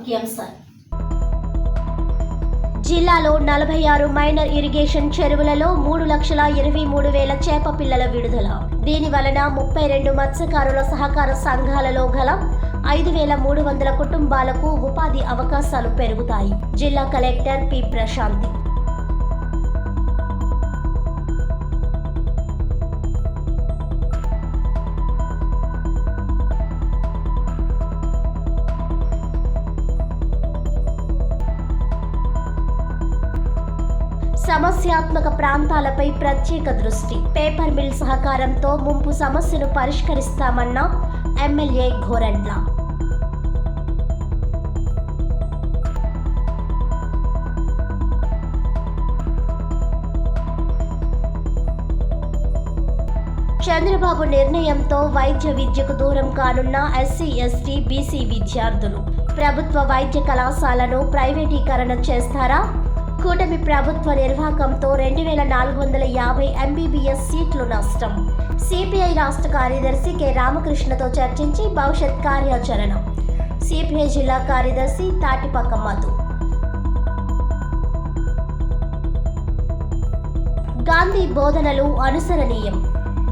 ముఖ్యాంశాలు. జిల్లాలో 46 minor irrigation చెరువులలో 3,23,000 చేప పిల్లల విడుదల. దీని వలన 32 మత్స్యకారుల సహకార సంఘాలలో గల 5,300 కుటుంబాలకు ఉపాధి అవకాశాలు పెరుగుతాయి. జిల్లా కలెక్టర్ పి. ప్రశాంతి. సమస్యాత్మక ప్రాంతాలపై ప్రత్యేక దృష్టి. పేపర్ మిల్ సహకారంతో ముంపు సమస్యను పరిష్కరిస్తామన్న ఎమ్మెల్యే గోరంట్ల. చంద్రబాబు నిర్ణయంతో వైద్య విద్యకు దూరం కానున్న ఎస్సీ, ఎస్టీ, బీసీ విద్యార్థులు. ప్రభుత్వ వైద్య కళాశాలను ప్రైవేటీకరణ చేస్తారా? కూటమి ప్రభుత్వ నిర్వాహకంతో 2,450 ఎంబీబీఎస్ సీట్లు నష్టం. సిపిఐ రాష్ట్ర కార్యదర్శి కె. రామకృష్ణతో చర్చించి భవిష్యత్ కార్యాచరణ. సిపిఐ జిల్లా కార్యదర్శి తాటిపక్క మధు. గాంధీ బోధనలు అనుసరణీయం.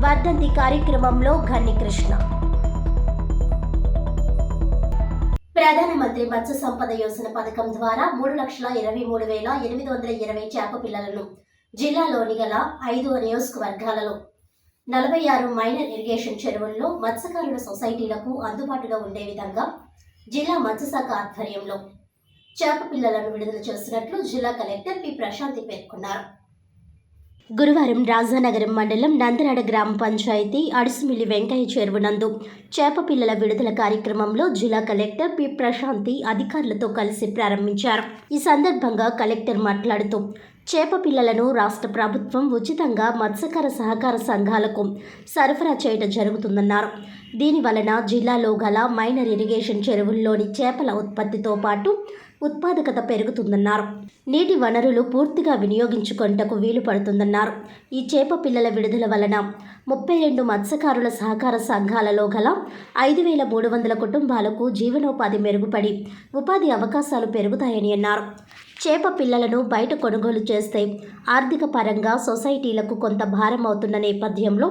వర్ధంతి కార్యక్రమంలో ఘన్ని కృష్ణ. ప్రధానమంత్రి మత్స్య సంపద యోజన పథకం ద్వారా 3,23,820 చేప పిల్లలను జిల్లాలోని గల 5 నియోజకవర్గాలలో 46 మైనర్ ఇరిగేషన్ చెరువుల్లో మత్స్యకారుల సొసైటీలకు అందుబాటులో ఉండే విధంగా జిల్లా మత్స్యశాఖ ఆధ్వర్యంలో చేప పిల్లలను విడుదల చేస్తున్నట్లు జిల్లా కలెక్టర్ పి. ప్రశాంతి పేర్కొన్నారు. గురువారం రాజానగరం మండలం నందరాడ గ్రామ పంచాయతీ అడుసుమిల్లి వెంకయ్య చెరువు నందు చేప పిల్లల విడుదల కార్యక్రమంలో జిల్లా కలెక్టర్ పి. ప్రశాంతి అధికారులతో కలిసి ప్రారంభించారు. ఈ సందర్భంగా కలెక్టర్ మాట్లాడుతూ చేప పిల్లలను రాష్ట్ర ప్రభుత్వం ఉచితంగా మత్స్యకార సహకార సంఘాలకు సరఫరా చేయడం జరుగుతుందన్నారు. దీని వలన జిల్లాలో గల మైనర్ ఇరిగేషన్ చెరువుల్లోని చేపల ఉత్పత్తితో పాటు ఉత్పాదకత పెరుగుతుందన్నారు. నీటి వనరులు పూర్తిగా వినియోగించుకొనుటకు వీలు పడుతుందన్నారు. ఈ చేప పిల్లల విడుదల వలన 32 మత్స్యకారుల సహకార సంఘాలలో గల 5,300 కుటుంబాలకు జీవనోపాధి మెరుగుపడి ఉపాధి అవకాశాలు పెరుగుతాయని అన్నారు. చేప పిల్లలను బయట కొనుగోలు చేస్తే ఆర్థిక పరంగా సొసైటీలకు కొంత భారం అవుతున్న నేపథ్యంలో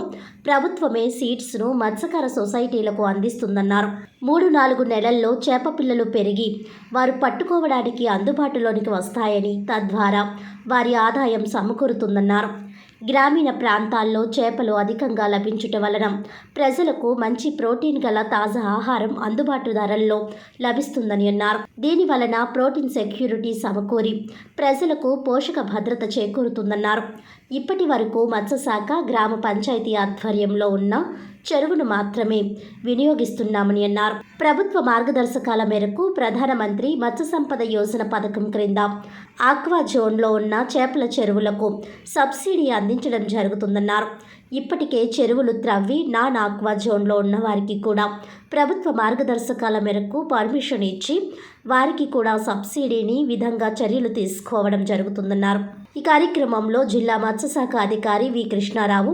ప్రభుత్వమే సీడ్స్ను మత్స్యకార సొసైటీలకు అందిస్తుందన్నారు. 3-4 నెలల్లో చేప పిల్లలు పెరిగి వారు పట్టుకోవడానికి అందుబాటులోనికి వస్తాయని, తద్వారా వారి ఆదాయం సమకూరుతుందన్నారు. గ్రామీణ ప్రాంతాల్లో చేపలు అధికంగా లభించటం వలన ప్రజలకు మంచి ప్రోటీన్ గల తాజా ఆహారం అందుబాటు ధరల్లో లభిస్తుందని అన్నారు. దీని వలన ప్రోటీన్ సెక్యూరిటీ సమకూరి ప్రజలకు పోషక భద్రత చేకూరుతుందన్నారు. ఇప్పటి వరకు మత్స్యశాఖ గ్రామ పంచాయతీ ఆధ్వర్యంలో ఉన్న చెరువును మాత్రమే వినియోగిస్తున్నామని అన్నారు. ప్రభుత్వ మార్గదర్శకాల మేరకు ప్రధానమంత్రి మత్స్య సంపద యోజన పథకం క్రింద ఆక్వా జోన్లో ఉన్న చేపల చెరువులకు సబ్సిడీ అందించడం జరుగుతుందన్నారు. ఇప్పటికే చెరువులు త్రవ్వి నాన్ ఆక్వా జోన్లో ఉన్న వారికి కూడా ప్రభుత్వ మార్గదర్శకాల మేరకు పర్మిషన్ ఇచ్చి వారికి కూడా సబ్సిడీని విధంగా చర్యలు తీసుకోవడం జరుగుతుందన్నారు. ఈ కార్యక్రమంలో జిల్లా మత్స్యశాఖ అధికారి వి. కృష్ణారావు,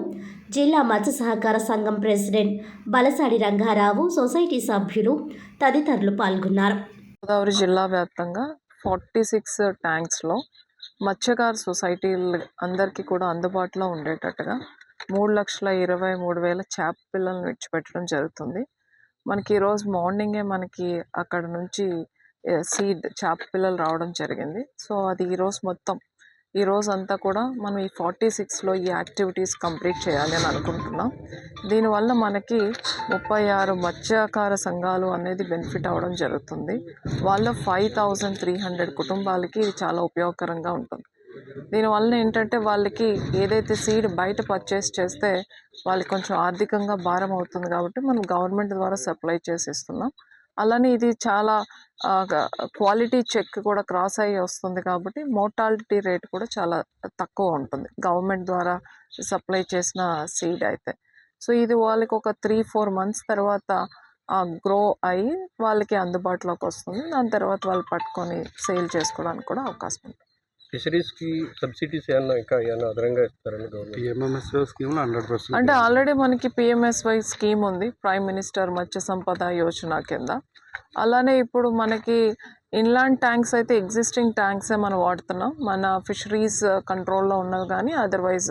జిల్లా మత్స్య సహకార సంఘం ప్రెసిడెంట్ బలసాడి రంగారావు, సొసైటీ సభ్యులు తదితరులు పాల్గొన్నారు. గోదావరి జిల్లా వ్యాప్తంగా 46 ట్యాంక్స్లో మత్స్యకార సొసైటీలు అందరికీ కూడా అందుబాటులో ఉండేటట్టుగా 3,23,000 చేప పిల్లలను విడిచిపెట్టడం జరుగుతుంది. మనకి ఈరోజు మార్నింగే మనకి అక్కడ నుంచి సీడ్ చేప పిల్లలు రావడం జరిగింది. సో అది ఈరోజు అంతా కూడా మనం ఈ 46లో ఈ యాక్టివిటీస్ కంప్లీట్ చేయాలి అని అనుకుంటున్నాం. దీనివల్ల మనకి 36 మత్స్యకార సంఘాలు అనేది బెనిఫిట్ అవ్వడం జరుగుతుంది. వాళ్ళ 5,300 కుటుంబాలకి ఇది చాలా ఉపయోగకరంగా ఉంటుంది. దీనివల్ల ఏంటంటే వాళ్ళకి ఏదైతే సీడ్ బయట పర్చేస్ చేస్తే వాళ్ళకి కొంచెం ఆర్థికంగా భారం అవుతుంది కాబట్టి మనం గవర్నమెంట్ ద్వారా సప్లై చేసి ఇస్తున్నాం. అలానే ఇది చాలా క్వాలిటీ చెక్ కూడా క్రాస్ అయ్యి వస్తుంది కాబట్టి మోర్టాలిటీ రేట్ కూడా చాలా తక్కువ ఉంటుంది గవర్నమెంట్ ద్వారా సప్లై చేసిన సీడ్ అయితే. సో ఇది వాళ్ళకి ఒక 3-4 months తర్వాత గ్రో అయ్యి వాళ్ళకి అందుబాటులోకి వస్తుంది. దాని తర్వాత వాళ్ళు పట్టుకొని సేల్ చేసుకోవడానికి కూడా అవకాశం ఉంటుంది. ఫిషరీస్కి సబ్సిడీస్ ఏమన్నా అదనంగా ఇస్తారని పిఎంఎస్వై స్కీమ్ 100% అంటే ఆల్రెడీ మనకి పిఎంఎస్వై స్కీమ్ ఉంది, ప్రైమ్ మినిస్టర్ మత్స్య సంపద యోజన కింద. అలానే ఇప్పుడు మనకి ఇన్లాండ్ ట్యాంక్స్ అయితే ఎగ్జిస్టింగ్ ట్యాంక్సే మనం వాడుతున్నాం. మన ఫిషరీస్ కంట్రోల్లో ఉన్నవి కానీ అదర్వైజ్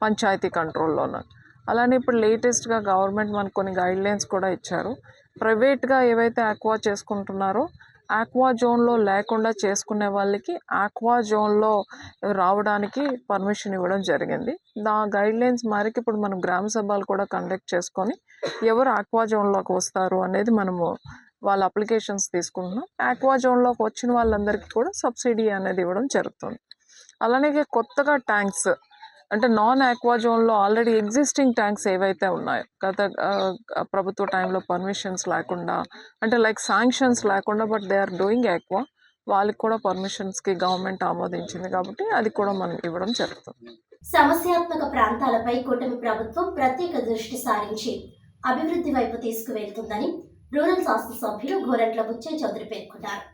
పంచాయతీ కంట్రోల్లో ఉన్నవి. అలానే ఇప్పుడు లేటెస్ట్గా గవర్నమెంట్ మనకు కొన్ని గైడ్లైన్స్ కూడా ఇచ్చారు. ప్రైవేట్గా ఏవైతే ఆక్వా చేసుకుంటున్నారో ఆక్వా జోన్లో లేకుండా చేసుకునే వాళ్ళకి ఆక్వా జోన్లో రావడానికి పర్మిషన్ ఇవ్వడం జరిగింది. ఆ గైడ్లైన్స్ మేరకు ఇప్పుడు మనం గ్రామ సభలు కూడా కండక్ట్ చేసుకొని ఎవరు ఆక్వా జోన్లోకి వస్తారు అనేది మనము వాళ్ళ అప్లికేషన్స్ తీసుకుంటున్నాం. ఆక్వా జోన్లోకి వచ్చిన వాళ్ళందరికీ కూడా సబ్సిడీ అనేది ఇవ్వడం జరుగుతుంది. అలానే కొత్తగా ట్యాంక్స్ అంటే నాన్ ఆక్వా జోన్లో ఆల్రెడీ ఎగ్జిస్టింగ్ ట్యాంక్స్ ఏవైతే ఉన్నాయో గత ప్రభుత్వ టైంలో పర్మిషన్స్ లేకుండా అంటే లైక్ శాంక్షన్స్ లేకుండా but they are doing aqua, వాళ్ళకి కూడా పర్మిషన్స్కి గవర్నమెంట్ ఆమోదించింది కాబట్టి అది కూడా మనం ఇవ్వడం జరుగుతుంది. సమస్యాత్మక ప్రాంతాలపై కూటమి ప్రభుత్వం ప్రత్యేక దృష్టి సారించి అభివృద్ధి వైపు తీసుకువెళ్తుందని రూరల్ శాసనసభ్యులు గోరంట్ల బుచ్చయ్య చౌదరి పేర్కొన్నారు.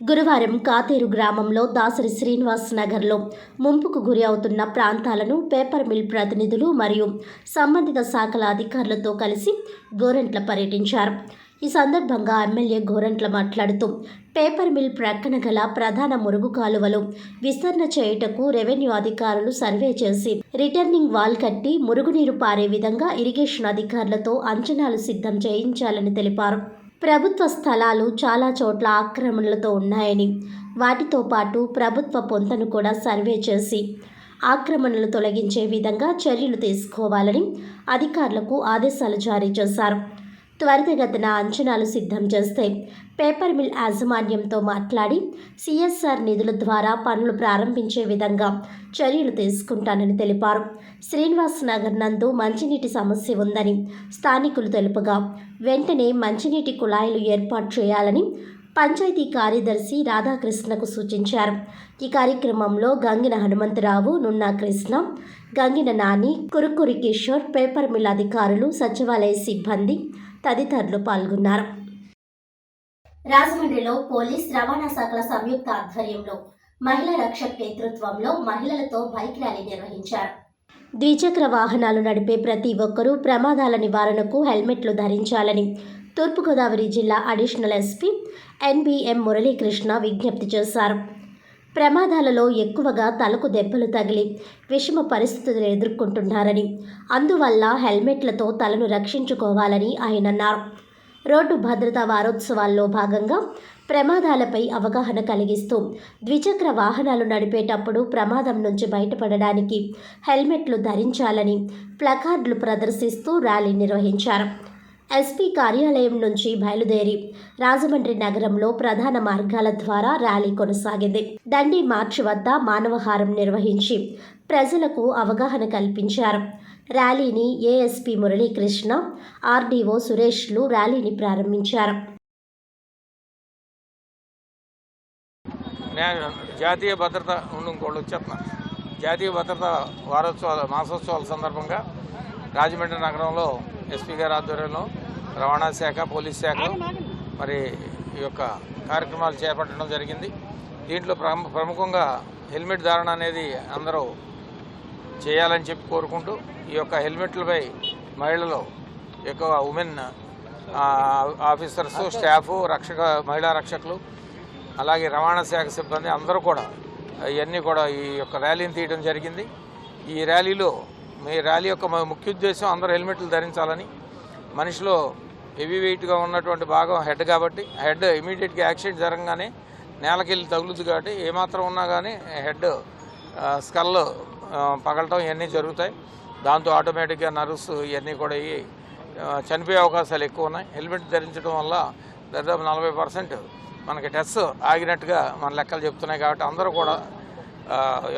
గురువారం కాతేరు గ్రామంలో దాసరి శ్రీనివాస్ నగర్లో ముంపుకు గురి అవుతున్న ప్రాంతాలను పేపర్ మిల్ ప్రతినిధులు మరియు సంబంధిత శాఖల అధికారులతో కలిసి గోరంట్ల పర్యటించారు. ఈ సందర్భంగా ఎమ్మెల్యే గోరంట్ల మాట్లాడుతూ పేపర్ మిల్ ప్రక్కన గల ప్రధాన మురుగు కాలువలు విస్తరణ చేయుటకు రెవెన్యూ అధికారులు సర్వే చేసి రిటర్నింగ్ వాల్ కట్టి మురుగునీరు పారే విధంగా ఇరిగేషన్ అధికారులతో అంచనాలు సిద్ధం చేయించాలని తెలిపారు. ప్రభుత్వ స్థలాలు చాలా చోట్ల ఆక్రమణలతో ఉన్నాయని, వాటితో పాటు ప్రభుత్వ పొంతను కూడా సర్వే చేసి ఆక్రమణలు తొలగించే విధంగా చర్యలు తీసుకోవాలని అధికారులకు ఆదేశాలు జారీ చేశారు. త్వరితగతిన అంచనాలు సిద్ధం చేస్తే పేపర్ మిల్ యాజమాన్యంతో మాట్లాడి సిఎస్ఆర్ నిధుల ద్వారా పనులు ప్రారంభించే విధంగా చర్యలు తీసుకుంటానని తెలిపారు. శ్రీనివాస్ నగర్ నందు మంచినీటి సమస్య ఉందని స్థానికులు తెలుపగా వెంటనే మంచినీటి కుళాయిలు ఏర్పాటు చేయాలని పంచాయతీ కార్యదర్శి రాధాకృష్ణకు సూచించారు. ఈ కార్యక్రమంలో గంగిన హనుమంతరావు, నున్నా కృష్ణ, గంగిన నాని, కురుకురి కిషోర్, పేపర్ మిల్ అధికారులు, సచివాలయ సిబ్బంది తదితరులు పాల్గొన్నారు. రాజమండ్రిలో పోలీస్, రవాణా శాఖల సంయుక్త ఆధ్వర్యంలో మహిళా రక్షక్ నేతృత్వంలో మహిళలతో బైక్ ర్యాలీ నిర్వహించారు. ద్విచక్ర వాహనాలు నడిపే ప్రతి ఒక్కరూ ప్రమాదాల నివారణకు హెల్మెట్లు ధరించాలని తూర్పుగోదావరి జిల్లా అడిషనల్ ఎస్పీ ఎన్బిఎం మురళీకృష్ణ విజ్ఞప్తి చేశారు. ప్రమాదాలలో ఎక్కువగా తలకు దెబ్బలు తగిలి విషమ పరిస్థితులు ఎదుర్కొంటున్నారని, అందువల్ల హెల్మెట్లతో తలను రక్షించుకోవాలని ఆయన అన్నారు. రోడ్డు భద్రతా వారోత్సవాల్లో భాగంగా ప్రమాదాలపై అవగాహన కలిగిస్తూ ద్విచక్ర వాహనాలు నడిపేటప్పుడు ప్రమాదం నుంచి బయటపడడానికి హెల్మెట్లు ధరించాలని ప్లకార్డులు ప్రదర్శిస్తూ ర్యాలీ నిర్వహించారు. ఎస్పీ కార్యాలయం నుంచి బయలుదేరి రాజమండ్రి నగరంలో ప్రధాన మార్గాల ద్వారా ర్యాలీ కొనసాగింది. దండి మార్చ్ వద్ద మానవహారం నిర్వహించి ప్రజలకు అవగాహన కల్పించారు. ర్యాలీని ఏఎస్పీ మురళీకృష్ణ, ఆర్డీఓ సురేష్లు ర్యాలీని ప్రారంభించారు. జాతీయ భద్రతా జాతీయ భద్రతా మాసోత్సవాల సందర్భంగా రాజమండ్రి నగరంలో ఎస్పీ గారి ఆధ్వర్యంలో రవాణా శాఖ, పోలీస్ శాఖ మరి ఈ యొక్క కార్యక్రమాలు చేపట్టడం జరిగింది. దీంట్లో ప్రముఖంగా హెల్మెట్ ధారణ అనేది అందరూ చేయాలని చెప్పి కోరుకుంటూ ఈ యొక్క హెల్మెట్లపై మహిళలు ఎక్కువ ఉమెన్ ఆఫీసర్స్, స్టాఫ్, మహిళా రక్షకులు, అలాగే రవాణా శాఖ సిబ్బంది అందరూ కూడా ఇవన్నీ కూడా ఈ యొక్క ర్యాలీని తీయడం జరిగింది. ఈ ర్యాలీ యొక్క ముఖ్య ఉద్దేశం అందరూ హెల్మెట్లు ధరించాలని. మనిషిలో హెవీ వెయిట్గా ఉన్నటువంటి భాగం హెడ్ కాబట్టి హెడ్ ఇమీడియట్గా యాక్సిడెంట్ జరగగానే నేలకెళ్ళి తగులుతుంది కాబట్టి ఏమాత్రం ఉన్నా కానీ హెడ్ స్కల్ పగలటం ఇవన్నీ జరుగుతాయి. దాంతో ఆటోమేటిక్గా నర్వ్స్ ఇవన్నీ కూడా చనిపోయే అవకాశాలు ఎక్కువ ఉన్నాయి. హెల్మెట్ ధరించడం వల్ల దాదాపు 40% మనకి డెత్స్ ఆగినట్టుగా మన లెక్కలు చెప్తున్నాయి. కాబట్టి అందరూ కూడా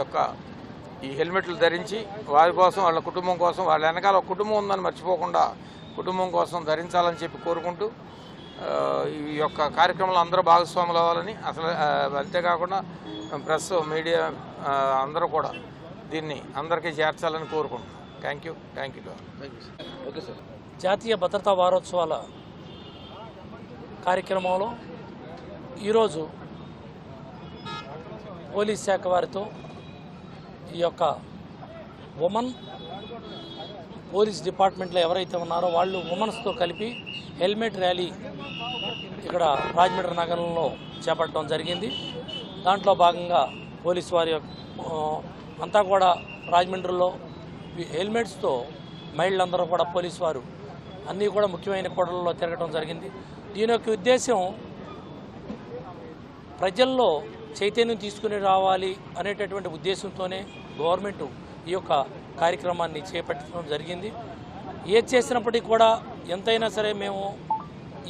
యొక్క ఈ హెల్మెట్లు ధరించి వారి కోసం, వాళ్ళ కుటుంబం కోసం, వాళ్ళ వెనకాల ఒక కుటుంబం ఉందని మర్చిపోకుండా కుటుంబం కోసం ధరించాలని చెప్పి కోరుకుంటూ ఈ యొక్క కార్యక్రమంలో అందరూ భాగస్వాములు అవ్వాలని, అసలు అంతేకాకుండా ప్రెస్, మీడియా అందరూ కూడా దీన్ని అందరికీ చేర్చాలని కోరుకుంటున్నాం. Thank you. Okay sir. జాతీయ భద్రతా వారోత్సవాల కార్యక్రమంలో ఈరోజు పోలీస్ శాఖ వారితో ఈ యొక్క ఉమెన్ పోలీస్ డిపార్ట్మెంట్లో ఎవరైతే ఉన్నారో వాళ్ళు ఉమెన్స్తో కలిపి హెల్మెట్ ర్యాలీ ఇక్కడ రాజమండ్రి నగరంలో చేపట్టడం జరిగింది. దాంట్లో భాగంగా పోలీసు వారి అంతా కూడా రాజమండ్రిలో హెల్మెట్స్తో మహిళలందరూ కూడా పోలీసు వారు అన్నీ కూడా ముఖ్యమైన కూడళ్లలో తిరగడం జరిగింది. దీని యొక్క ఉద్దేశం ప్రజల్లో చైతన్యం తీసుకుని రావాలి అనేటటువంటి ఉద్దేశంతోనే గవర్నమెంట్ ఈ యొక్క కార్యక్రమాన్ని చేపట్టడం జరిగింది. ఏది చేసినప్పటికీ కూడా ఎంతైనా సరే మేము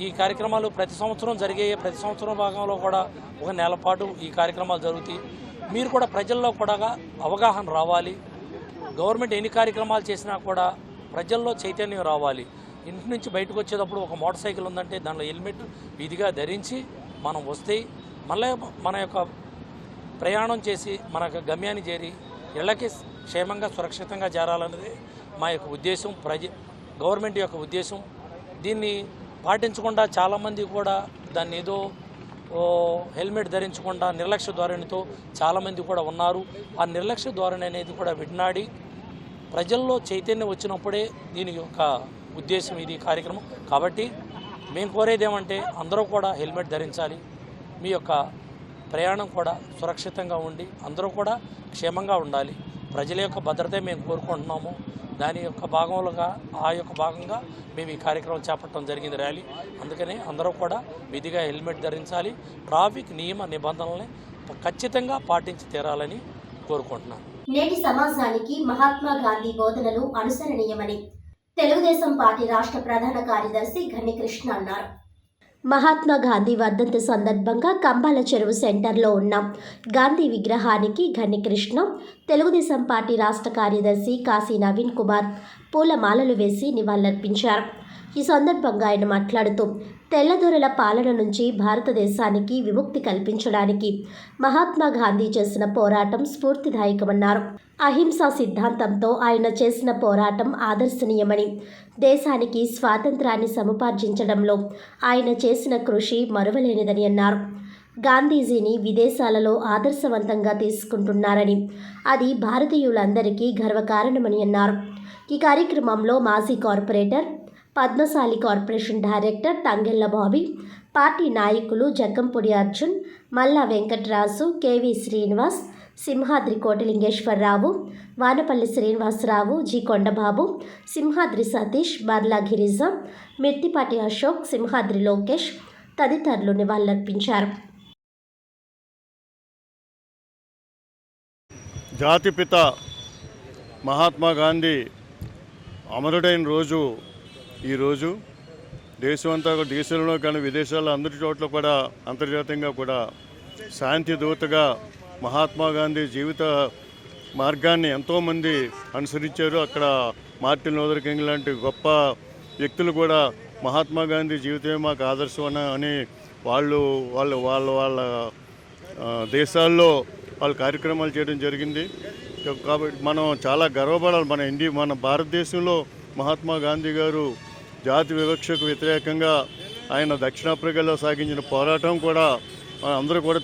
ఈ కార్యక్రమాలు ప్రతి సంవత్సరం భాగంలో కూడా ఒక నెల పాటు ఈ కార్యక్రమాలు జరుగుతాయి. మీరు కూడా ప్రజల్లో కూడా అవగాహన రావాలి. గవర్నమెంట్ ఎన్ని కార్యక్రమాలు చేసినా కూడా ప్రజల్లో చైతన్యం రావాలి. ఇంటి నుంచి బయటకు వచ్చేటప్పుడు ఒక మోటార్ సైకిల్ ఉందంటే దానిలో హెల్మెట్ విధిగా ధరించి మనం వస్తే మళ్ళీ మన యొక్క ప్రయాణం చేసి మన యొక్క గమ్యాన్ని చేరి ఇళ్ళకి క్షేమంగా సురక్షితంగా చేరాలన్నది మా యొక్క ఉద్దేశం, గవర్నమెంట్ యొక్క ఉద్దేశం. దీన్ని పాటించకుండా చాలామంది కూడా దాన్ని ఏదో హెల్మెట్ ధరించకుండా నిర్లక్ష్య ధోరణితో చాలామంది కూడా ఉన్నారు. ఆ నిర్లక్ష్య ధోరణి అనేది కూడా విడనాడి ప్రజల్లో చైతన్యం వచ్చినప్పుడే దీని యొక్క ఉద్దేశం ఇది కార్యక్రమం. కాబట్టి మేము కోరేది ఏమంటే అందరూ కూడా హెల్మెట్ ధరించాలి. మీ యొక్క ప్రయాణం కూడా సురక్షితంగా ఉండి అందరూ కూడా క్షేమంగా ఉండాలి. ప్రజల యొక్క భద్రతే మేము కోరుకుంటున్నాము. దాని యొక్క భాగంగా మేము ఈ కార్యక్రమం చేపట్టడం జరిగింది ర్యాలీ. అందుకనే అందరూ కూడా విధిగా హెల్మెట్ ధరించాలి. ట్రాఫిక్ నియమ నిబంధనల్ని ఖచ్చితంగా పాటించి తీరాలని కోరుకుంటున్నాను. నేటి సమాజానికి మహాత్మా గాంధీ బోధనలు అనుసరణీయమని తెలుగుదేశం పార్టీ రాష్ట్ర ప్రధాన కార్యదర్శి ఘన్నికృష్ణ అన్నారు. మహాత్మా గాంధీ వర్ధంతి సందర్భంగా కంబాల చెరువు సెంటర్లో ఉన్న గాంధీ విగ్రహానికి ఘన్నికృష్ణ, తెలుగుదేశం పార్టీ రాష్ట్ర కార్యదర్శి కాశీ నవీన్ కుమార్ పూలమాలలు వేసి నివాళులర్పించారు. ఈ సందర్భంగా ఆయన మాట్లాడుతూ తెల్లదొరల పాలన నుంచి భారతదేశానికి విముక్తి కల్పించడానికి మహాత్మా గాంధీ చేసిన పోరాటం స్ఫూర్తిదాయకమన్నారు. అహింసా సిద్ధాంతంతో ఆయన చేసిన పోరాటం ఆదర్శనీయమని, దేశానికి స్వాతంత్రాన్ని సముపార్జించడంలో ఆయన చేసిన కృషి మరువలేనిదని అన్నారు. గాంధీజీని విదేశాలలో ఆదర్శవంతంగా తీసుకుంటున్నారని, అది భారతీయులందరికీ గర్వకారణమని అన్నారు. ఈ కార్యక్రమంలో మాజీ corporator, Padmashali corporation director Tangella Bobby, party నాయకులు జక్కంపూడి అర్జున్, మల్లా వెంకటరాజు, కేవీ శ్రీనివాస్, సింహాద్రి కోటిలింగేశ్వరరావు, వానపల్లి శ్రీనివాసరావు, జి కొండబాబు, సింహాద్రి సతీష్, బర్లా గిరిజ, మిర్తిపాటి అశోక్, సింహాద్రి లోకేష్ తదితరులు నివాళులర్పించారు. జాతిపిత మహాత్మా గాంధీ అమరుడైన రోజు ఈరోజు దేశమంతా దేశంలో కానీ విదేశాల్లో అందరి చోట్ల కూడా అంతర్జాతీయంగా కూడా శాంతి దూతగా మహాత్మా గాంధీ జీవిత మార్గాన్ని ఎంతోమంది అనుసరించారు. అక్కడ మార్టిన్ లూథర్ కింగ్ లాంటి గొప్ప వ్యక్తులు కూడా మహాత్మా గాంధీ జీవితమే మాకు ఆదర్శం అని వాళ్ళ దేశాల్లో వాళ్ళు కార్యక్రమాలు చేయడం జరిగింది. కాబట్టి మనం చాలా గర్వపడాలి. మన భారతదేశంలో మహాత్మా గాంధీ గారు జాతి వివక్షకు వ్యతిరేకంగా ఆయన దక్షిణాఫ్రికాలో సాగించిన పోరాటం కూడా అందరూ కూడా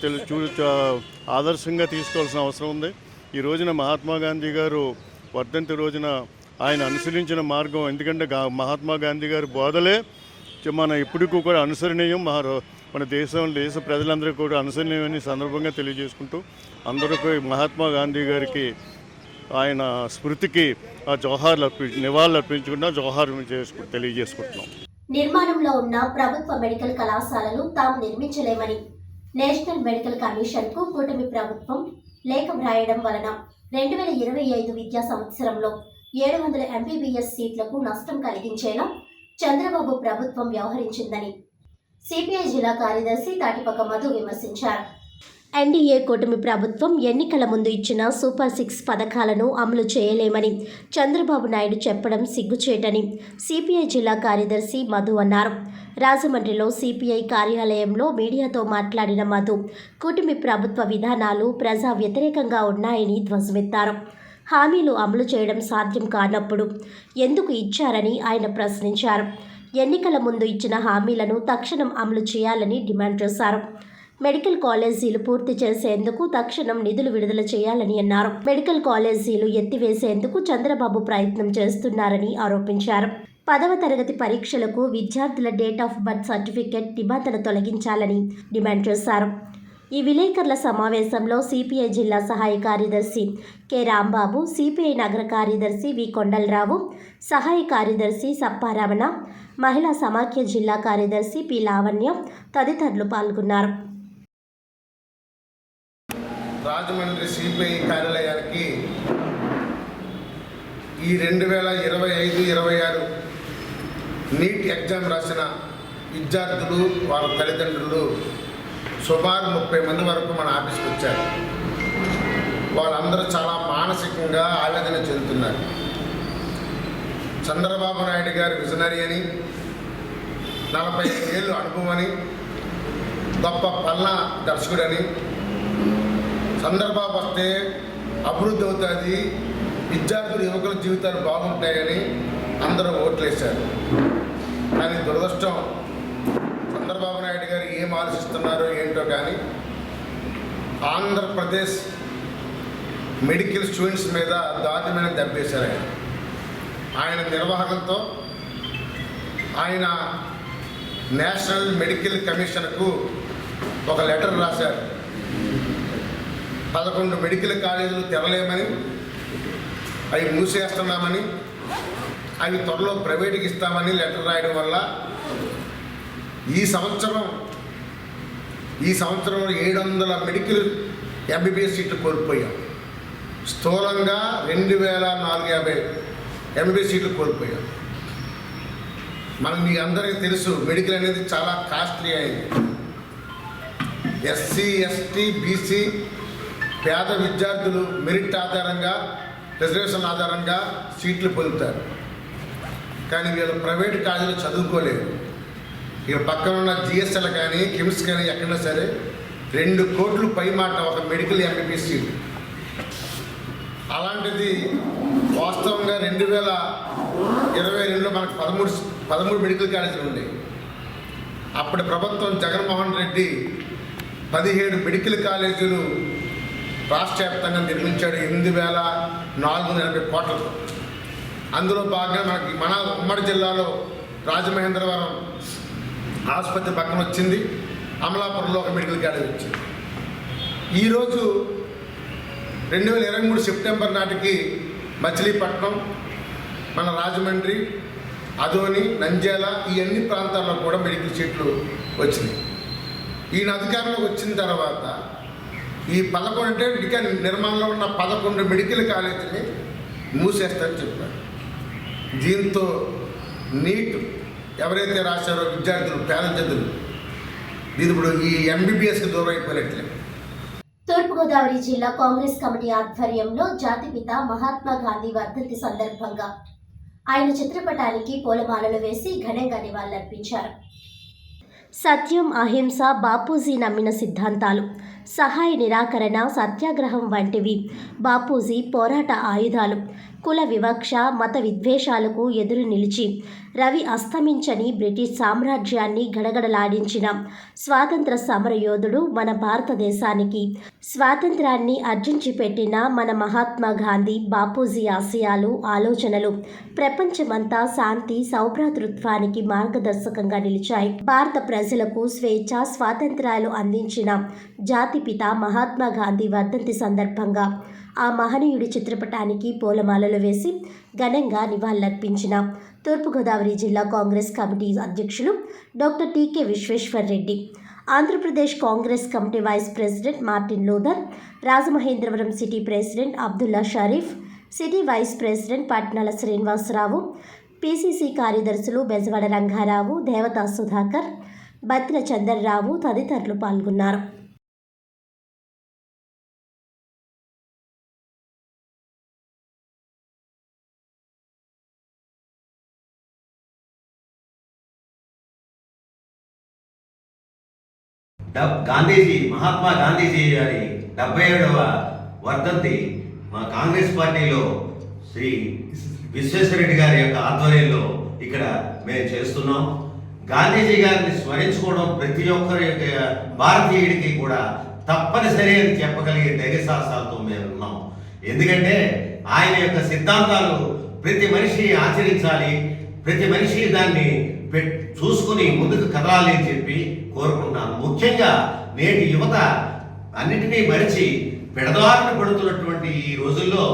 ఆదర్శంగా తీసుకోవాల్సిన అవసరం ఉంది. ఈ రోజున మహాత్మా గాంధీ గారు వర్ధంతి రోజున ఆయన అనుసరించిన మార్గం, ఎందుకంటే మహాత్మా గాంధీ గారి బోధలే మన ఇప్పటికీ కూడా అనుసరణీయం. మన దేశ ప్రజలందరికీ కూడా అనుసరణీయమని సందర్భంగా తెలియజేసుకుంటూ అందరికీ మహాత్మా గాంధీ గారికి ఆయన స్మృతికి నివాళులు అర్పించుకుంటా జోహార్ తెలియజేసుకుంటున్నాం. నిర్మాణంలో ఉన్న ప్రభుత్వ మెడికల్ కళాశాలలు తాము నిర్మించలేమని నేషనల్ మెడికల్ కమిషన్కు కూటమి ప్రభుత్వం లేఖ వ్రాయడం వలన 2025 విద్యా సంవత్సరంలో 700 MBBS సీట్లకు నష్టం కలిగించేలా చంద్రబాబు ప్రభుత్వం వ్యవహరించిందని సిపిఐ జిల్లా కార్యదర్శి తాటిపక్క మధు విమర్శించారు. ఎన్డీఏ కూటమి ప్రభుత్వం ఎన్నికల ముందు ఇచ్చిన సూపర్ 6 పథకాలను అమలు చేయలేమని చంద్రబాబు నాయుడు చెప్పడం సిగ్గుచేటని సిపిఐ జిల్లా కార్యదర్శి మధు అన్నారు. రాజమండ్రిలో సిపిఐ కార్యాలయంలో మీడియాతో మాట్లాడిన మధు కూటమి ప్రభుత్వ విధానాలు ప్రజా వ్యతిరేకంగా ఉన్నాయని ధ్వజమెత్తారు. హామీలు అమలు చేయడం సాధ్యం కానప్పుడు ఎందుకు ఇచ్చారని ఆయన ప్రశ్నించారు. ఎన్నికల ముందు ఇచ్చిన హామీలను తక్షణం అమలు చేయాలని డిమాండ్ చేశారు. మెడికల్ కాలేజీలు పూర్తి చేసేందుకు తక్షణం నిధులు విడుదల చేయాలని అన్నారు. మెడికల్ కాలేజీలు ఎత్తివేసేందుకు చంద్రబాబు ప్రయత్నం చేస్తున్నారని ఆరోపించారు. 10వ తరగతి పరీక్షలకు విద్యార్థుల డేట్ ఆఫ్ బర్త్ సర్టిఫికెట్ నిబంధన తొలగించాలని డిమాండ్ చేశారు. ఈ విలేకరుల సమావేశంలో సిపిఐ జిల్లా సహాయ కార్యదర్శి కె రాంబాబు, సిపిఐ నగర కార్యదర్శి వి కొండలరావు, సహాయ కార్యదర్శి సప్పారమణ, మహిళా సమాఖ్య జిల్లా కార్యదర్శి పి లావణ్య తదితరులు పాల్గొన్నారు. రాజమండ్రి సిపిఐ కార్యాలయానికి ఈ 2025-26 నీట్ ఎగ్జామ్ రాసిన విద్యార్థులు, వాళ్ళ తల్లిదండ్రులు సుమారు 30 మంది వరకు మన ఆఫీస్కి వచ్చారు. వాళ్ళందరూ చాలా మానసికంగా ఆవేదన చెందుతున్నారు. చంద్రబాబు నాయుడు గారి విజనరీ అని, 45 ఏళ్ళు అనుభవం అని, గొప్ప పాలనా దర్శకుడని, చంద్రబాబు వస్తే అభివృద్ధి అవుతుంది, విద్యార్థులు యువకుల జీవితాలు బాగుంటాయని అందరూ ఓట్లేశారు. కానీ దురదృష్టం, చంద్రబాబు నాయుడు గారు ఏం ఆలోచిస్తున్నారో ఏంటో కానీ ఆంధ్రప్రదేశ్ మెడికల్ స్టూడెంట్స్ మీద దారుణమైన దెబ్బేశారు. ఆయన నిర్వాహకంతో ఆయన నేషనల్ మెడికల్ కమిషన్కు ఒక లెటర్ రాశారు. 11 మెడికల్ కాలేజీలు తెరలేమని, అవి మూసేస్తున్నామని, అవి త్వరలో ప్రైవేట్కి ఇస్తామని లెటర్ రాయడం వల్ల ఈ సంవత్సరం 700 మెడికల్ ఎంబీబీఎస్ సీట్లు కోల్పోయాం. స్థూలంగా 2450 ఎంబీబీఎస్ సీట్లు కోల్పోయాం. మీ అందరికీ తెలుసు, మెడికల్ అనేది చాలా కాస్ట్లీ అయింది. ఎస్సీ, ఎస్టీ, బీసీ పేద విద్యార్థులు మెరిట్ ఆధారంగా, రిజర్వేషన్ ఆధారంగా సీట్లు పొందుతారు. కానీ వీళ్ళు ప్రైవేట్ కాలేజీలు చదువుకోలేరు. ఇక పక్కన ఉన్న జిఎస్ఎల్ కానీ, కిమ్స్ కానీ ఎక్కడైనా సరే 2 కోట్లు పై మాట ఒక మెడికల్ ఎంబీబీఎస్ సీట్. అలాంటిది వాస్తవంగా 2022లో మనకు 13 మెడికల్ కాలేజీలు ఉండేవి. అప్పటి ప్రభుత్వం జగన్మోహన్ రెడ్డి 17 మెడికల్ కాలేజీలు రాష్ట్ర వ్యాప్తంగా నిర్మించాడు 8,480 కోట్లతో. అందులో భాగంగా మన ఉమ్మడి జిల్లాలో రాజమహేంద్రవరం ఆసుపత్రి పక్కన వచ్చింది, అమలాపురంలో ఒక మెడికల్ కాలేజ్ వచ్చింది. ఈరోజు 2023 సెప్టెంబర్ నాటికి మచిలీపట్నం, మన రాజమండ్రి, అదోని, నంద్యాల ఈ అన్ని ప్రాంతాల్లో కూడా మెడికల్ సీట్లు వచ్చినాయి. ఈయన అధికారంలోకి వచ్చిన తర్వాత ఈ 11 అంటే ఇంకా నిర్మాణంలో ఉన్న 11 మెడికల్ కాలేజీని మూసేస్తారని చెప్పారు. దీంతో నీట్ ఎవరైతే రాశారో విద్యార్థులు, పేద విద్యార్థులు, దీని ఇప్పుడు ఈ ఎంబీబీఎస్కి దూరం అయిపోయినట్లే. తూర్పుగోదావరి జిల్లా కాంగ్రెస్ కమిటీ ఆధ్వర్యంలో జాతిపిత మహాత్మా గాంధీ వర్ధంతి సందర్భంగా ఆయన చిత్రపటానికి పూలమాలలు వేసి ఘనంగా నివాళులర్పించారు. సత్యం, అహింస బాపూజీ నమ్మిన సిద్ధాంతాలు, సహాయ నిరాకరణ, సత్యాగ్రహం వంటివి బాపూజీ పోరాట ఆయుధాలు. కుల వివక్ష, మత విద్వేషాలకు ఎదురు నిలిచి రవి అస్తమించని బ్రిటిష్ సామ్రాజ్యాన్ని గడగడలాడించిన స్వాతంత్ర సమరయోధుడు. మన భారతదేశానికి స్వాతంత్రాన్ని అర్జించి పెట్టిన మన మహాత్మా గాంధీ బాపూజీ ఆశయాలు, ఆలోచనలు ప్రపంచమంతా శాంతి, సౌభ్రాతృత్వానికి మార్గదర్శకంగా నిలిచాయి. భారత ప్రజలకు స్వేచ్ఛ, స్వాతంత్రాలు అందించిన జాతిపిత మహాత్మా గాంధీ వర్ధంతి సందర్భంగా ఆ మహనీయుడి చిత్రపటానికి పూలమాలలు వేసి ఘనంగా నివాళులర్పించిన తూర్పుగోదావరి జిల్లా కాంగ్రెస్ కమిటీ అధ్యక్షులు doctor TK Visweswar Reddy, Andhra Pradesh Congress committee vice president Martin Luther, Rajamahendravaram city president Abdullah Sharif, city vice president Patnala Srinivasarao, PCC కార్యదర్శులు బెజవాడ రంగారావు, దేవతా సుధాకర్, బత్తిన చంద్రరావు తదితరులు పాల్గొన్నారు. మహాత్మా గాంధీజీ గారి 77వ వర్ధంతి మా కాంగ్రెస్ పార్టీలో శ్రీ విశ్వేశ్వరరెడ్డి గారి యొక్క ఆధ్వర్యంలో ఇక్కడ మేము చేస్తున్నాం. గాంధీజీ గారిని స్మరించుకోవడం ప్రతి ఒక్కరి భారతీయుడికి కూడా తప్పనిసరి అని చెప్పగలిగే ధైర్యసాహసాలతో మేము ఉన్నాం. ఎందుకంటే ఆయన యొక్క సిద్ధాంతాలు ప్రతి మనిషి ఆచరించాలి, ప్రతి మనిషి దాన్ని చూసుకుని ముందుకు కదలాలి అని చెప్పి కోరుకుంటున్నాను. ముఖ్యంగా నేటి యువత అన్నిటినీ మరిచి పెడదారిన పడుతున్నటువంటి ఈ రోజుల్లో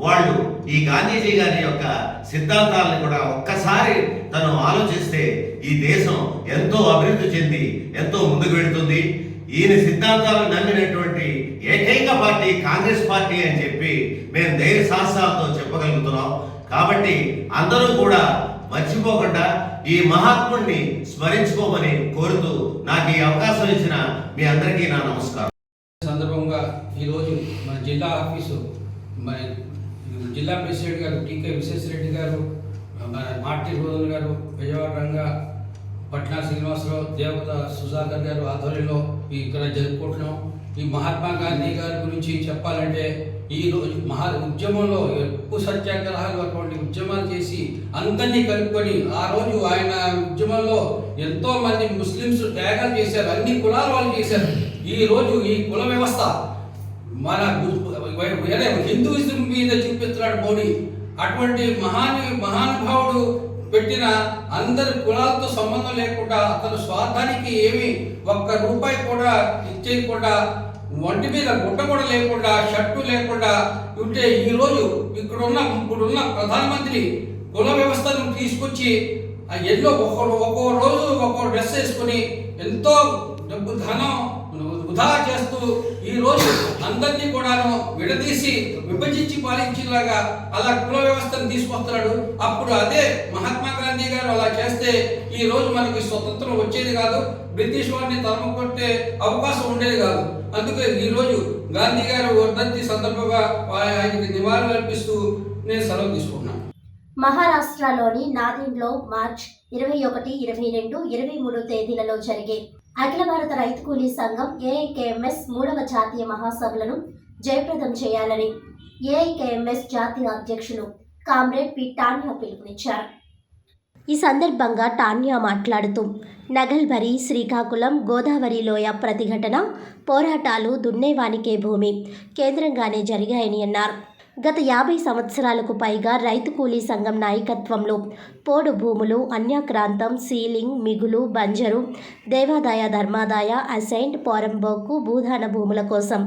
వాళ్ళు ఈ గాంధీజీ గారి యొక్క సిద్ధాంతాలను కూడా ఒక్కసారి తను ఆలోచిస్తే ఈ దేశం ఎంతో అభివృద్ధి చెంది ఎంతో ముందుకు వెళుతుంది. ఈయన సిద్ధాంతాలను నమ్మినటువంటి ఏకైక పార్టీ కాంగ్రెస్ పార్టీ అని చెప్పి మేము ధైర్య సాహసాలతో చెప్పగలుగుతున్నాం. కాబట్టి అందరూ కూడా మర్చిపోకుండా ఈ మహాత్ముడిని స్మరించుకోమని కోరుతూ నాకు ఈ అవకాశం ఇచ్చిన మీ అందరికీ నా నమస్కారం. సందర్భంగా ఈరోజు మన జిల్లా ఆఫీసు మన జిల్లా ప్రెసిడెంట్ గారు టీకే విశ్వేశ్వరరెడ్డి గారు, మన మార్టి రోజన్ గారు, విజయవాడ రంగా, పట్నా శ్రీనివాసరావు, దేవత సుధాకర్ గారు ఆధ్వర్యంలో ఇక్కడ జరుపుకుంటున్నాం. ఈ మహాత్మా గాంధీ గారి గురించి చెప్పాలంటే ఈరోజు ఉద్యమంలో ఉప్పు సత్యాగ్రహాలు అటువంటి ఉద్యమాలు చేసి అందరినీ కలుపుకొని ఆ రోజు ఆయన ఉద్యమంలో ఎంతో మంది ముస్లిమ్స్ త్యాగాలు చేశారు, అన్ని కులాల వాళ్ళు చేశారు. ఈ రోజు ఈ కుల వ్యవస్థ మన వేరే హిందూయిజం మీద చూపిస్తున్నాడు మోడీ. అటువంటి మహానుభావుడు పెట్టిన అందరి కులాలతో సంబంధం లేకుండా అతను స్వార్థానికి ఏమి ఒక్క రూపాయి కూడా ఇచ్చేయకుండా, ఒంటి మీద గుట్ట కూడా లేకుండా, షర్టు లేకుండా ఉంటే ఈరోజు ఇప్పుడున్న ప్రధానమంత్రి కుల వ్యవస్థను తీసుకొచ్చి ఎన్నో ఒక్కో రోజు ఒక్కో డ్రెస్ వేసుకుని ఎంతో డబ్బు ధనం వృధా చేస్తూ ఈరోజు అందరినీ కూడాను విడదీసి విభజించి పాలించేలాగా అలా కుల వ్యవస్థను తీసుకొస్తున్నాడు. అప్పుడు అదే మహాత్మా గాంధీ గారు అలా చేస్తే ఈ రోజు మనకి స్వతంత్రం వచ్చేది కాదు, బ్రిటిష్ వారిని తరమ కొట్టే అవకాశం ఉండేది కాదు. అందుకే ఈరోజు గాంధీ గారు వర్ధంతి సందర్భంగా ఆయనకి నివాళులు అర్పిస్తూ నేను సెలవు తీసుకున్నాను. మహారాష్ట్రలోని నాందేడ్లో మార్చ్ 21, 22, 23 తేదీలలో జరిగే అఖిల భారత రైతు కూలీ సంఘం ఏఐకేఎంఎస్ 3వ జాతీయ మహాసభలను జయప్రదం చేయాలని ఏఐకేఎంఎస్ జాతీయ అధ్యక్షులు కామ్రేడ్ పి టాన్యా పిలుపునిచ్చారు. ఈ సందర్భంగా టాన్యా మాట్లాడుతూ నగల్బరి, శ్రీకాకుళం, గోదావరి లోయ ప్రతిఘటన పోరాటాలు దున్నేవానికే భూమి కేంద్రంగానే జరిగాయని అన్నారు. గత 50 సంవత్సరాలకు పైగా రైతు కూలీ సంఘం నాయకత్వంలో పోడు భూములు, అన్యాక్రాంతం, సీలింగ్, మిగులు, బంజరు, దేవాదాయ, ధర్మాదాయ, అసైన్డ్, పోరంబోకు, భూదాన భూముల కోసం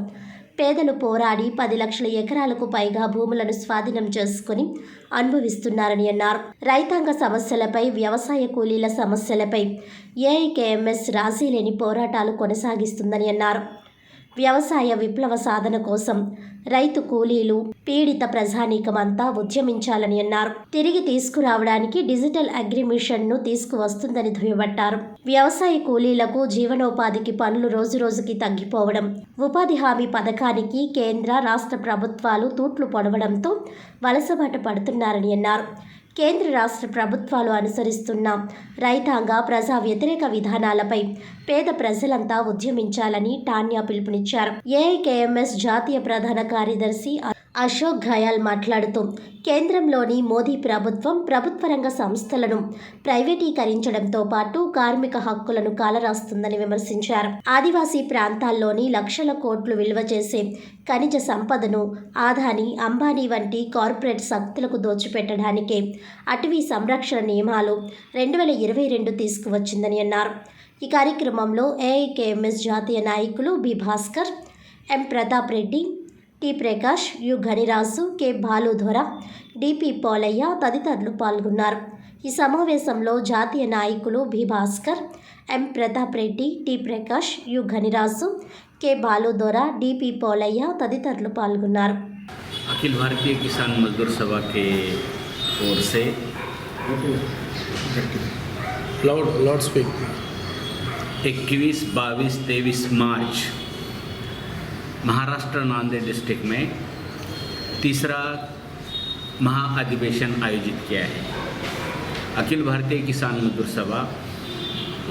పేదలు పోరాడి 10 లక్షల ఎకరాలకు పైగా భూములను స్వాధీనం చేసుకుని అనుభవిస్తున్నారని అన్నారు. రైతాంగ సమస్యలపై, వ్యవసాయ కూలీల సమస్యలపై ఏఐకేఎంఎస్ రాజీలేని పోరాటాలు కొనసాగిస్తుందని అన్నారు. వ్యవసాయ విప్లవ సాధన కోసం రైతు కూలీలు, పీడిత ప్రజానీకమంతా ఉద్యమించాలని అన్నారు. తిరిగి తీసుకురావడానికి డిజిటల్ అగ్రిమిషన్ను తీసుకువస్తుందని దుయ్యబట్టారు. వ్యవసాయ కూలీలకు జీవనోపాధికి పనులు రోజురోజుకి తగ్గిపోవడం, ఉపాధి హామీ పథకానికి కేంద్ర, రాష్ట్ర ప్రభుత్వాలు తూట్లు పొడవడంతో వలసబాట పడుతున్నారని అన్నారు. కేంద్ర రాష్ట్ర ప్రభుత్వాలు అనుసరిస్తున్న రైతాంగ ప్రజా వ్యతిరేక విధానాలపై పేద ప్రజలంతా ఉద్యమించాలని టాన్యా పిలుపునిచ్చారు. ఏఐకేఎంఎస్ జాతీయ ప్రధాన కార్యదర్శి అశోక్ ఘయాల్ మాట్లాడుతూ కేంద్రంలోని మోదీ ప్రభుత్వం ప్రభుత్వ రంగ సంస్థలను ప్రైవేటీకరించడంతో పాటు కార్మిక హక్కులను కాలరాస్తుందని విమర్శించారు. ఆదివాసీ ప్రాంతాల్లోని లక్షల కోట్లు విలువ చేసే ఖనిజ సంపదను ఆదాని, అంబానీ వంటి కార్పొరేట్ శక్తులకు దోచిపెట్టడానికే అటవీ సంరక్షణ నియమాలు 2022 తీసుకువచ్చిందని అన్నారు. ఈ కార్యక్రమంలో ఏఐకేఎంఎస్ జాతీయ నాయకులు B Bhaskar, M Pratap Reddy, T Prakash, U Ganiraju, K Baludhora, DP Polaiah తదితరులు పాల్గొన్నారు. ఈ సమావేశంలో జాతీయ నాయకులు B Bhaskar, M Pratap Reddy, T Prakash, U Ganiraju, K Baludhora, DP Polaiah తదితరులు పాల్గొన్నారు. अखिल भारतीय किसान मजदूर सभा के ओर से 21, 22, 23 मार्च महाराष्ट्र नांदेड़ डिस्ट्रिक्ट में तीसरा महाअधिवेशन आयोजित किया है। अखिल भारतीय किसान मजदूर सभा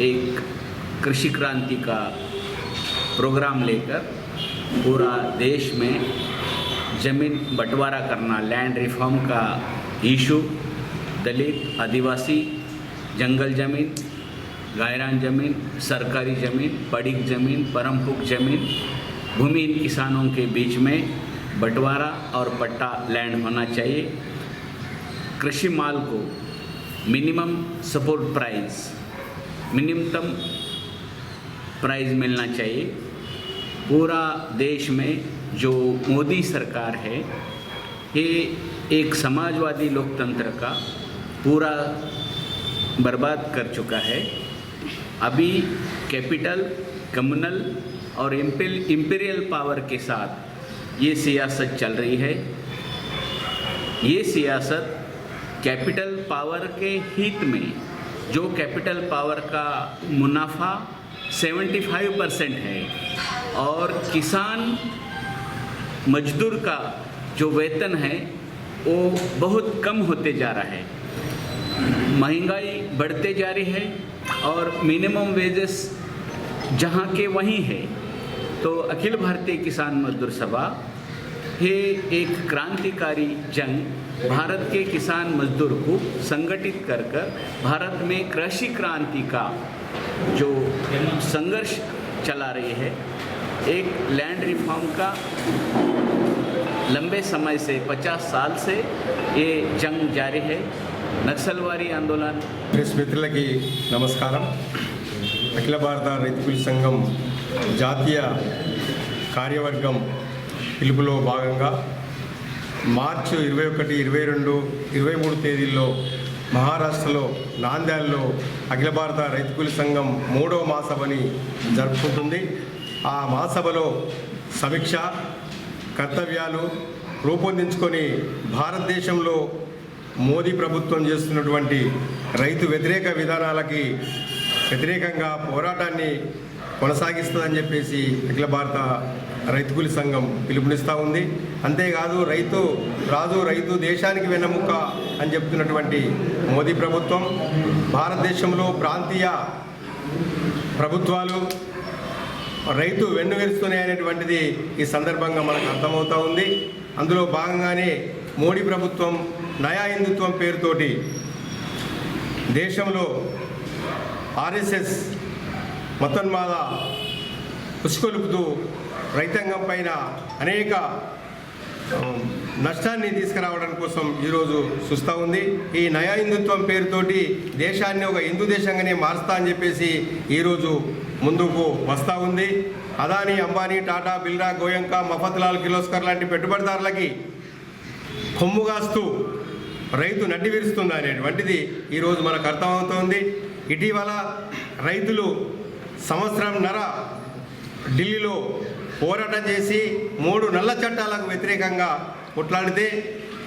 एक कृषि क्रांति का प्रोग्राम लेकर पूरा देश में ज़मीन बंटवारा करना, लैंड रिफॉर्म का इशू, दलित, आदिवासी, जंगल ज़मीन, गायरान ज़मीन, सरकारी ज़मीन, पड़िक ज़मीन, परमपुक ज़मीन, भूमिहीन किसानों के बीच में बंटवारा और पट्टा लैंड होना चाहिए। कृषि माल को minimum support price, minimum price मिलना चाहिए। पूरा देश में जो मोदी सरकार है ये एक समाजवादी लोकतंत्र का पूरा बर्बाद कर चुका है। अभी कैपिटल, कम्युनल और इम्पीरियल पावर के साथ ये सियासत चल रही है। ये सियासत कैपिटल पावर के हित में, जो कैपिटल पावर का मुनाफा 75% है और किसान मजदूर का जो वेतन है वो बहुत कम होते जा रहा है। महंगाई बढ़ते जा रही है और मिनिमम वेजेस जहाँ के वहीं है। तो अखिल भारतीय किसान मजदूर सभा ये एक क्रांतिकारी जंग भारत के किसान मजदूर को संगठित कर भारत में कृषि क्रांति का जो संघर्ष चला रही है। एक लैंड रिफॉर्म का लंबे समय से 50 साल से ये जंग जारी है। నక్సల్వారీ ఆందోళన ప్రెస్ మిత్రులకి నమస్కారం. అఖిల భారత రైతు కూలీ సంఘం జాతీయ కార్యవర్గం పిలుపులో భాగంగా మార్చి 21, 22, 23 తేదీల్లో మహారాష్ట్రలో నాందేడ్లో అఖిల భారత రైతు కూలీ సంఘం 3వ మహాసభని జరుపుకుంటుంది. ఆ మహాసభలో సమీక్ష కర్తవ్యాలు రూపొందించుకొని భారతదేశంలో మోదీ ప్రభుత్వం చేస్తున్నటువంటి రైతు వ్యతిరేక విధానాలకి వ్యతిరేకంగా పోరాటాన్ని కొనసాగిస్తుందని చెప్పేసి అఖిల భారత రైతు కూలీ సంఘం పిలుపునిస్తూ ఉంది. అంతేకాదు రైతు రాజు, రైతు దేశానికి వెన్నెముక అని చెప్తున్నటువంటి మోదీ ప్రభుత్వం భారతదేశంలో ప్రాంతీయ ప్రభుత్వాలు రైతు వెన్నువిరుస్తున్నాయనేటువంటిది ఈ సందర్భంగా మనకు అర్థమవుతూ ఉంది. అందులో భాగంగానే మోడీ ప్రభుత్వం నయా హిందుత్వం పేరుతోటి దేశంలో ఆర్ఎస్ఎస్ మతోన్మాద ఉసుకొలుపుతూ రైతాంగం పైన అనేక నష్టాన్ని తీసుకురావడం కోసం ఈరోజు చూస్తూ ఉంది. ఈ నయా హిందుత్వం పేరుతోటి దేశాన్ని ఒక హిందూ దేశంగానే మారుస్తా అని చెప్పేసి ఈరోజు ముందుకు వస్తూ ఉంది. అదానీ, అంబానీ, టాటా, బిర్లా, గోయంకా, మఫత్లాల్, కిర్లోస్కర్ లాంటి పెట్టుబడిదారులకి కొమ్ముగాస్తూ రైతు నడ్డి విరుస్తుంది అనేటువంటిది ఈరోజు మనకు అర్థమవుతోంది. ఇటీవల రైతులు సంవత్సరంన్నర ఢిల్లీలో పోరాటం చేసి 3 నల్ల చట్టాలకు వ్యతిరేకంగా కొట్లాడితే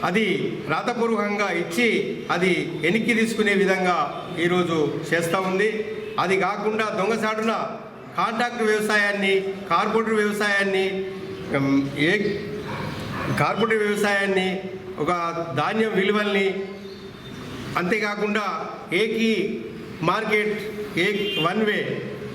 అది రాతపూర్వకంగా ఇచ్చి అది వెనక్కి తీసుకునే విధంగా ఈరోజు చేస్తూ ఉంది. అది కాకుండా దొంగసాటున కాంట్రాక్ట్ వ్యవసాయాన్ని, కార్పొరేట్ వ్యవసాయాన్ని ఒక ధాన్యం విలువల్ని, అంతేకాకుండా ఏకీ మార్కెట్, వన్ వే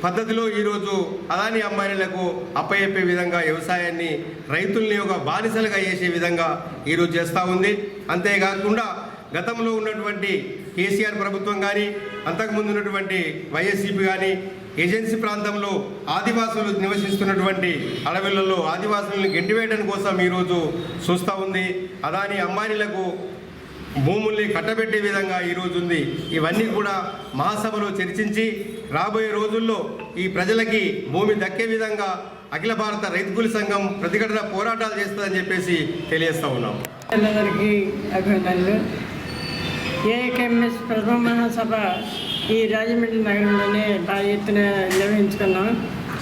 పద్ధతిలో ఈరోజు అదానీ అంబానీలకు అప్పచెప్పే విధంగా వ్యవసాయాన్ని, రైతుల్ని ఒక బానిసలుగా చేసే విధంగా ఈరోజు చేస్తూ ఉంది. అంతేకాకుండా గతంలో ఉన్నటువంటి కేసీఆర్ ప్రభుత్వం కానీ, అంతకుముందు ఉన్నటువంటి వైఎస్సీపీ కానీ ఏజెన్సీ ప్రాంతంలో ఆదివాసులు నివసిస్తున్నటువంటి అడవులలో ఆదివాసులను గెంటివేయడం కోసం ఈరోజు చూస్తూ ఉంది. అదానీ అంబానీలకు భూముల్ని కట్టబెట్టే విధంగా ఈరోజు ఉంది. ఇవన్నీ కూడా మహాసభలో చర్చించి రాబోయే రోజుల్లో ఈ ప్రజలకి భూమి దక్కే విధంగా అఖిల భారత రైతు కూలీ సంఘం ప్రతిఘటన పోరాటాలు చేస్తుందని చెప్పేసి తెలియజేస్తూ ఉన్నాం. అందరికీ అభినందనలు. ఏఎంఎస్ ప్రథమ మహాసభ ఈ రాజమండ్రి నగరంలోనే బాగా ఎత్తున నిర్వహించుకున్నాం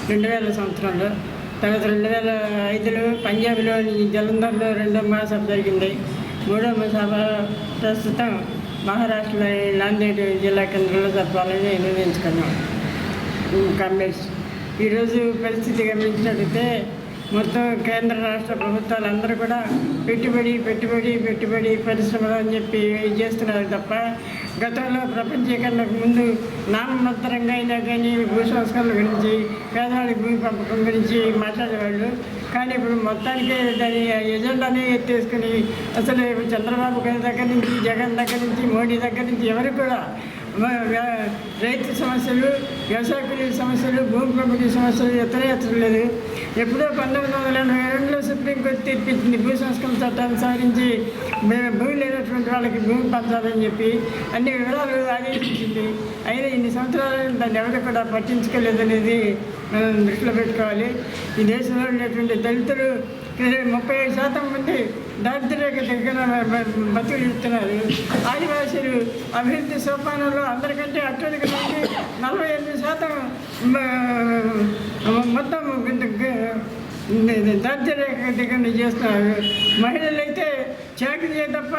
2000 సంవత్సరంలో. తర్వాత 2005లో పంజాబ్లో జలంధర్లో 2వ మహాసభ జరిగింది. 3వ మహాసభ ప్రస్తుతం మహారాష్ట్రలోని నాందేడ్ జిల్లా కేంద్రంలో జరపాలని నిర్ణయించుకున్నాం. కాంగ్రెస్ ఈరోజు పరిస్థితి గమనించినట్లయితే మొత్తం కేంద్ర రాష్ట్ర ప్రభుత్వాలు అందరూ కూడా పెట్టుబడి పరిశ్రమలు అని చెప్పి చేస్తున్నారు తప్ప గతంలో ప్రపంచీకరణకు ముందు నామమాత్రంగా అయినా కానీ భూ సంస్కరణల గురించి, పేదవాళ్ళకి భూమి పంపకం గురించి మాట్లాడేవాళ్ళు. కానీ ఇప్పుడు మొత్తానికి దాని ఎజెండానే ఎత్తేసుకుని అసలు చంద్రబాబు గారి దగ్గర నుంచి, జగన్ దగ్గర నుంచి, మోడీ దగ్గర నుంచి ఎవరు కూడా రైతు సమస్యలు, వ్యవసాయ కూలీల సమస్యలు, భూమి పంపిణీ సమస్యలు ఎత్తలేదు. ఎప్పుడో 1982లో సుప్రీంకోర్టు తీర్పిచ్చింది. భూ సంస్కరణ చట్టాన్ని సవరించి భూమి లేనటువంటి వాళ్ళకి భూమి పంచాలని చెప్పి అన్ని వివరాలు ఆదేశించింది. అయినా ఇన్ని సంవత్సరాలు దాన్ని ఎవరు కూడా పట్టించుకోలేదనేది మనం దృష్టిలో పెట్టుకోవాలి. ఈ దేశంలో ఉండేటువంటి దళితులు 35% మంది దారిద్ర్యరేఖ దగ్గర బతుకులు ఇస్తున్నారు. ఆదివాసీలు అభివృద్ధి సోపానంలో అందరికంటే అత్యధిక మంది 48% మొత్తం దారిద్ర్యరేఖ దగ్గర చేస్తున్నారు. మహిళలు అయితే చాకరీ తప్ప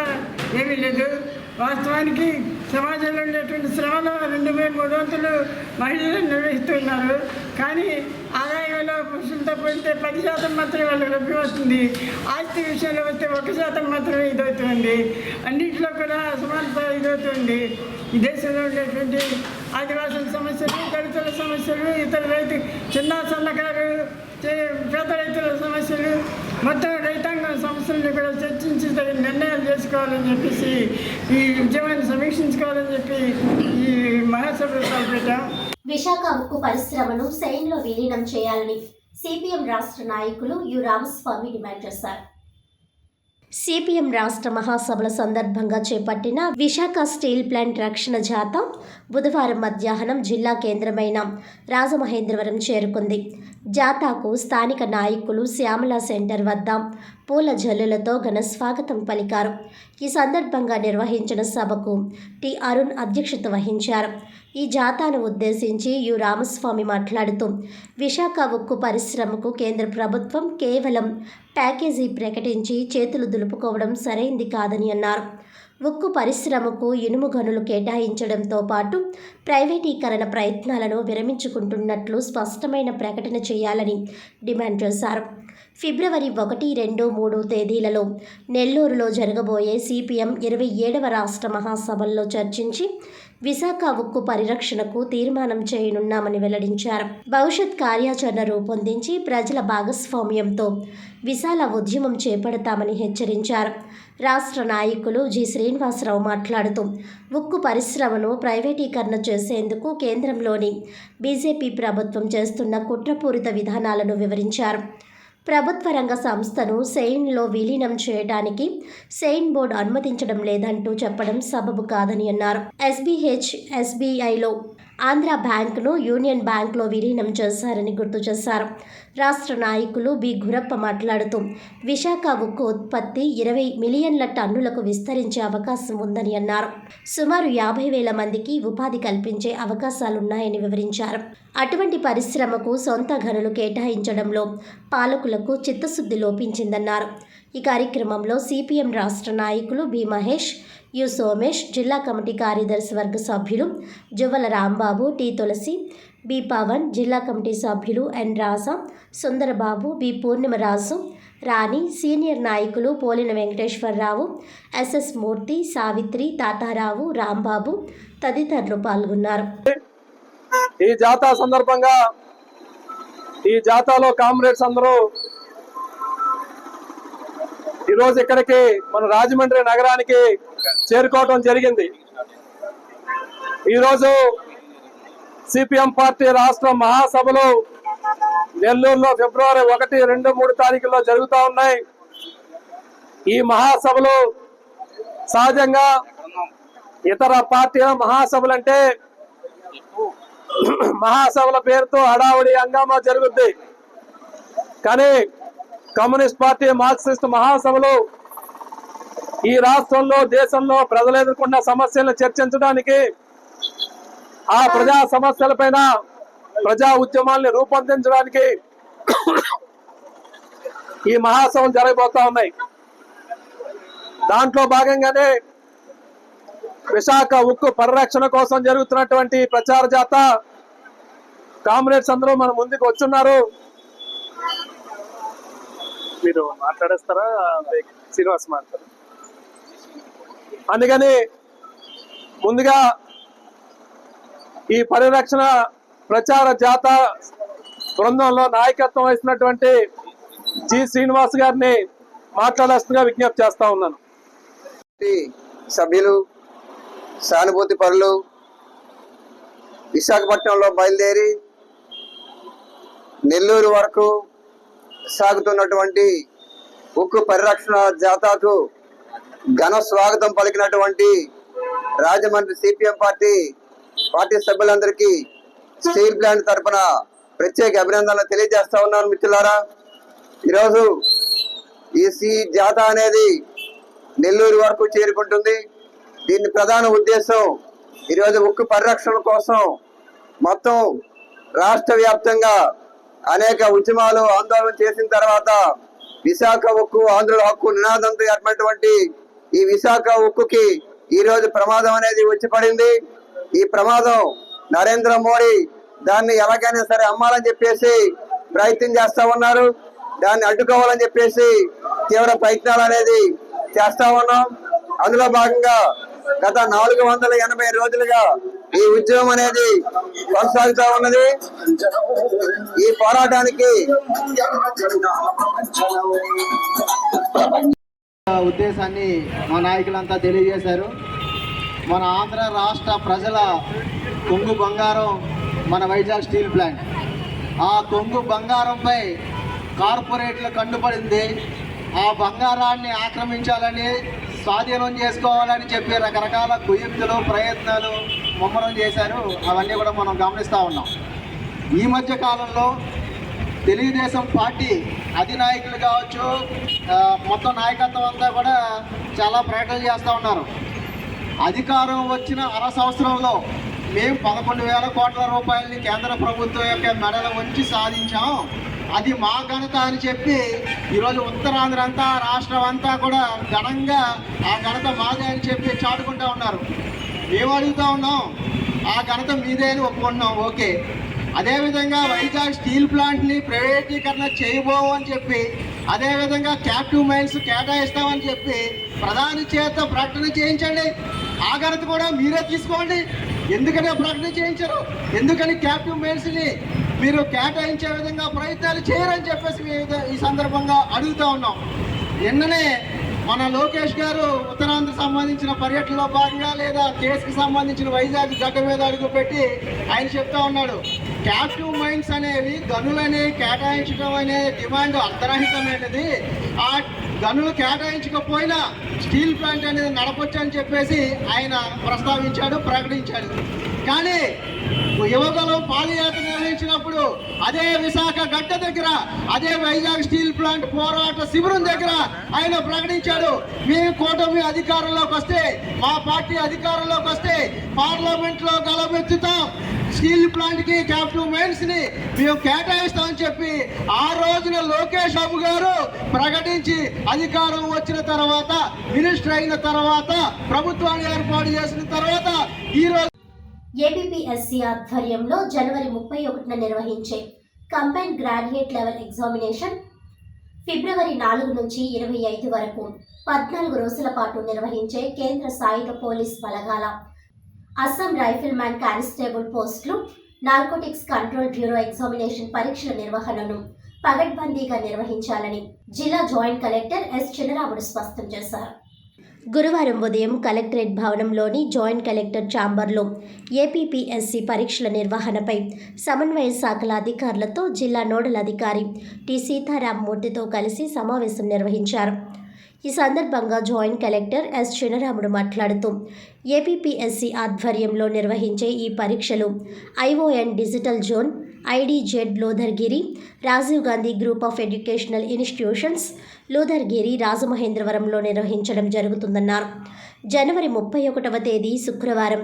ఏమీ లేదు. వాస్తవానికి సమాజంలో ఉండేటువంటి శ్రమలో 2/3 వంతులు మహిళలు నిర్వహిస్తున్నారు. కానీ ఆదాయంలో పురుషులతో పోలిస్తే 10% మాత్రమే వాళ్ళకి లభ్యమవుతుంది. ఆస్తి విషయంలో వస్తే 1% మాత్రమే ఇదవుతుంది. అన్నింటిలో కూడా సమానత ఇదవుతుంది. ఈ దేశంలో ఉండేటువంటి ఆదివాసుల సమస్యలు, దళితుల సమస్యలు, ఇతర రైతు చిన్న సన్నకారు పేద రైతుల సమస్యలు, మొత్తం రైతాంగం సమస్యలను కూడా చర్చించి తగిన నిర్ణయాలు చేసుకోవాలని చెప్పేసి, ఈ ఉద్యమాన్ని సమీక్షించుకోవాలని చెప్పి ఈ మహాసభలో తలపెట్టాం. విశాఖ ఉక్కు పరిశ్రమను సెయిన్లో విలీనం చేయాలని సిపిఎం రాష్ట్ర నాయకులు యు రామస్వామి డిమాండ్ చేశారు. సిపిఎం రాష్ట్ర మహాసభల సందర్భంగా చేపట్టిన విశాఖ స్టీల్ ప్లాంట్ రక్షణ జాథా బుధవారం మధ్యాహ్నం జిల్లా కేంద్రమైన రాజమహేంద్రవరం చేరుకుంది. జాథాకు స్థానిక నాయకులు శ్యామల సెంటర్ వద్ద పూల జల్లులతో ఘన స్వాగతం పలికారు. ఈ సందర్భంగా నిర్వహించిన సభకు టి అరుణ్ అధ్యక్షత వహించారు. ఈ జాథాను ఉద్దేశించి యు రామస్వామి మాట్లాడుతూ విశాఖ ఉక్కు పరిశ్రమకు కేంద్ర ప్రభుత్వం కేవలం ప్యాకేజీ ప్రకటించి చేతులు దులుపుకోవడం సరైంది కాదని అన్నారు. ఉక్కు పరిశ్రమకు ఇనుము గనులు కేటాయించడంతో పాటు ప్రైవేటీకరణ ప్రయత్నాలను విరమించుకుంటున్నట్లు స్పష్టమైన ప్రకటన చేయాలని డిమాండ్ చేశారు. ఫిబ్రవరి 1, 2, 3 తేదీలలో నెల్లూరులో జరగబోయే సిపిఎం 27వ రాష్ట్ర మహాసభల్లో చర్చించి విశాఖ ఉక్కు పరిరక్షణకు తీర్మానం చేయనున్నామని వెల్లడించారు. భవిష్యత్ కార్యాచరణ రూపొందించి ప్రజల భాగస్వామ్యంతో విశాల ఉద్యమం చేపడతామని హెచ్చరించారు. రాష్ట్ర నాయకులు జి శ్రీనివాసరావు మాట్లాడుతూ ఉక్కు పరిశ్రమను ప్రైవేటీకరణ చేసేందుకు కేంద్రంలోని బీజేపీ ప్రభుత్వం చేస్తున్న కుట్రపూరిత విధానాలను వివరించారు. ప్రభుత్వ రంగ సంస్థను సెయిన్లో విలీనం చేయడానికి సెయిన్ బోర్డు అనుమతించడం లేదంటూ చెప్పడం సబబు కాదని అన్నారు. ఎస్బీఐలో ఆంధ్ర బ్యాంకును యూనియన్ బ్యాంకులో విలీనం చేశారని గుర్తు చేశారు. రాష్ట్ర నాయకులు బి గురప్ప మాట్లాడుతూ విశాఖ ఉక్కు ఉత్పత్తి 20 మిలియన్ల టన్నులకు విస్తరించే అవకాశం ఉందని అన్నారు. సుమారు 50,000 మందికి ఉపాధి కల్పించే అవకాశాలున్నాయని వివరించారు. అటువంటి పరిశ్రమకు సొంత గనులు కేటాయించడంలో పాలకులకు చిత్తశుద్ధి లోపించిందన్నారు. ఈ కార్యక్రమంలో సిపిఎం రాష్ట్ర నాయకులు బి మహేష్, యు సోమేష్, జిల్లా కమిటీ కార్యదర్శి వర్గ సభ్యులు జువ్వల రాంబాబు, టి తులసి, బి పవన్, జిల్లా కమిటీ సభ్యులు ఎన్ రాజా, సుందరబాబు, బి పూర్ణిమరాజు, రాణి, సీనియర్ నాయకులు పోలిన వెంకటేశ్వరరావు, ఎస్ఎస్ మూర్తి, సావిత్రి, తాతారావు, రాంబాబు తదితరులు పాల్గొన్నారు. ఈ జాతా సందర్భంగా ఈ జాతాలో కామ్రేడ్స్ అందరూ ఈరోజు ఇక్కడికి మన రాజమండ్రి నగరానికి చేరుకోవడం జరిగింది. ఈరోజు సిపిఎం పార్టీ రాష్ట్ర మహాసభలు నెల్లూరులో ఫిబ్రవరి 1, 2, 3 తారీఖుల్లో జరుగుతూ ఉన్నాయి. ఈ మహాసభలు సహజంగా ఇతర పార్టీల మహాసభలు అంటే మహాసభల పేరుతో హడావుడి హంగామా జరుగుద్ది. కానీ కమ్యూనిస్ట్ పార్టీ మార్క్సిస్ట్ మహాసభలు ఈ రాష్ట్రంలో దేశంలో ప్రజలు ఎదుర్కొన్న సమస్యలను చర్చించడానికి, ఆ ప్రజా సమస్యలపైన ప్రజా ఉద్యమాల్ని రూపొందించడానికి ఈ మహాసభలు జరగబోతా ఉన్నాయి. దాంట్లో భాగంగానే విశాఖ ఉక్కు పరిరక్షణ కోసం జరుగుతున్నటువంటి ప్రచార జాత కామ్రేడ్స్ అందరూ మన ముందుకు వచ్చున్నారు. మీరు మాట్లాడేస్తారా? శ్రీనివాస్ మాట్లాడతారు. అందుకని ముందుగా ఈ పరిరక్షణ ప్రచార జాత బృందంలో నాయకత్వం వహిస్తున్నటువంటి జి శ్రీనివాస్ గారిని మాట్లాడాల్సిందిగా విజ్ఞప్తి చేస్తా ఉన్నాను. సభ్యులు, సానుభూతి పరులు, విశాఖపట్నంలో బయలుదేరి నెల్లూరు వరకు సాగుతున్నటువంటి ఉక్కు పరిరక్షణ జాథాకు ఘన స్వాగతం పలికినటువంటి రాజమండ్రి సిపిఎం పార్టీ సభ్యులందరికీ స్టీల్ ప్లాంట్ తరఫున ప్రత్యేక అభినందనలు తెలియజేస్తా ఉన్నాను. మిత్రులారా, ఈరోజు ఈ జాథా అనేది నెల్లూరు వరకు చేరుకుంటుంది. దీని ప్రధాన ఉద్దేశం ఈరోజు ఉక్కు పరిరక్షణ కోసం మొత్తం రాష్ట్ర వ్యాప్తంగా అనేక ఉద్యమాలు ఆందోళన చేసిన తర్వాత విశాఖ ఉక్కు ఆంధ్రుల హక్కు నినాదంతో ఏర్పడినటువంటి ఈ విశాఖ ఉక్కుకి ఈరోజు ప్రమాదం అనేది వచ్చి పడింది. ఈ ప్రమాదం నరేంద్ర మోడీ దాన్ని ఎలాగైనా సరే అమ్మాలని చెప్పేసి ప్రయత్నం చేస్తా ఉన్నారు. దాన్ని అడ్డుకోవాలని చెప్పేసి తీవ్ర ప్రయత్నాలు అనేది చేస్తా ఉన్నాం. అందులో భాగంగా గత 480 రోజులుగా ఈ ఉద్యమం అనేది కొనసాగుతా ఉన్నది. ఈ పోరాటానికి ఉద్దేశాన్ని మా నాయకులంతా తెలియజేశారు. మన ఆంధ్ర రాష్ట్ర ప్రజల కొంగు బంగారం మన వైజాగ్ స్టీల్ ప్లాంట్. ఆ కొంగు బంగారంపై కార్పొరేట్లు కన్నుపడింది. ఆ బంగారాన్ని ఆక్రమించాలని, స్వాధీనం చేసుకోవాలని చెప్పి రకరకాల కుయుక్తులు ప్రయత్నాలు ముమ్మరం చేశారు. అవన్నీ కూడా మనం గమనిస్తూ ఉన్నాం. ఈ మధ్య కాలంలో తెలుగుదేశం పార్టీ అధినాయకులు కావచ్చు, మొత్తం నాయకత్వం అంతా కూడా చాలా ప్రకటనలు చేస్తూ ఉన్నారు. అధికారం వచ్చిన అర సంవత్సరంలో మేము 11,000 కోట్ల రూపాయలని కేంద్ర ప్రభుత్వం యొక్క మెడల వంచి సాధించాం, అది మా ఘనత అని చెప్పి ఈరోజు ఉత్తరాంధ్ర అంతా, రాష్ట్రం అంతా కూడా ఘనంగా ఆ ఘనత మాదే అని చెప్పి చాటుకుంటూ ఉన్నారు. మేము అడుగుతూ ఉన్నాం, ఆ ఘనత మీదే అని ఒప్పుకుంటున్నాం, ఓకే. అదేవిధంగా వైజాగ్ స్టీల్ ప్లాంట్ని ప్రైవేటీకరణ చేయబోవు అని చెప్పి, అదేవిధంగా క్యాప్టివ్ మైన్స్ కేటాయిస్తామని చెప్పి ప్రధాని చేత ప్రకటన చేయించండి. ఆ ఘనత కూడా మీరే తీసుకోండి. ఎందుకని ప్రకటన చేయించారు? ఎందుకని క్యాప్టివ్ మైన్స్ని మీరు కేటాయించే విధంగా ప్రయత్నాలు చేయరని చెప్పేసి ఈ సందర్భంగా అడుగుతూ ఉన్నాం. నిన్ననే మన లోకేష్ గారు ఉత్తరాంధ్ర సంబంధించిన పర్యటనలో భాగంగా లేదా కేసుకు సంబంధించిన వైజాగ్ గడ్డ మీద అడుగు పెట్టి ఆయన చెప్తా ఉన్నాడు, క్యాప్టివ్ మైన్స్ అనేవి గనులని కేటాయించడం అనే డిమాండ్ అర్ధరహితమైనది. ఆ గనులు కేటాయించకపోయినా స్టీల్ ప్లాంట్ అనేది నడపొచ్చు అని చెప్పేసి ఆయన ప్రస్తావించాడు, ప్రకటించాడు. కానీ యువకులు పాదయాత్ర నిర్వహించినప్పుడు అదే విశాఖ గడ్డ దగ్గర, అదే వైజాగ్ స్టీల్ ప్లాంట్ పోరాట శిబిరం దగ్గర ఆయన ప్రకటించాడు, మేము కూటమి అధికారంలోకి వస్తే, మా పార్టీ అధికారంలోకి వస్తే పార్లమెంట్లో గలమెత్తుతాం, స్టీల్ ప్లాంట్ కి క్యాప్టివ్ మైన్స్ ని మేము కేటాయిస్తామని చెప్పి ఆ రోజున లోకేష్ బాబు గారు ప్రకటించి అధికారం వచ్చిన తర్వాత, మినిస్టర్ అయిన తర్వాత, ప్రభుత్వాన్ని ఏర్పాటు చేసిన తర్వాత ఈ రోజు ఏపీఎస్సీ ఆధ్వర్యంలో జనవరి 31న నిర్వహించే కంబైన్డ్ గ్రాడ్యుయేట్ లెవెల్ ఎగ్జామినేషన్ ఫిబ్రవరి 4 నుంచి 25 వరకు 14 రోజుల పాటు నిర్వహించే కేంద్ర సాయుధ పోలీస్ బలగాల అస్సాం రైఫిల్ మ్యాన్ కానిస్టేబుల్ పోస్టులు నార్కోటిక్స్ కంట్రోల్ బ్యూరో ఎగ్జామినేషన్ పరీక్షల నిర్వహణను పగడ్బందీగా నిర్వహించాలని జిల్లా జాయింట్ కలెక్టర్ ఎస్ చిన్నరాముడు స్పష్టం చేశారు. గురువారం ఉదయం కలెక్టరేట్ భవనంలోని జాయింట్ కలెక్టర్ ఛాంబర్లో ఏపీఎస్సీ పరీక్షల నిర్వహణపై సమన్వయ శాఖల అధికారులతో జిల్లా నోడల్ అధికారి టి సీతారామమూర్తితో కలిసి సమావేశం నిర్వహించారు. ఈ సందర్భంగా జాయింట్ కలెక్టర్ ఎస్ చిన్నరాముడు మాట్లాడుతూ ఏపీఎస్సీ ఆధ్వర్యంలో నిర్వహించే ఈ పరీక్షలు ION digital zone, IDZ Lodhargiri, Rajiv Gandhi group of educational institutions Lodhargiri, రాజమహేంద్రవరంలో నిర్వహించడం జరుగుతుందన్నారు. జనవరి 31వ తేదీ శుక్రవారం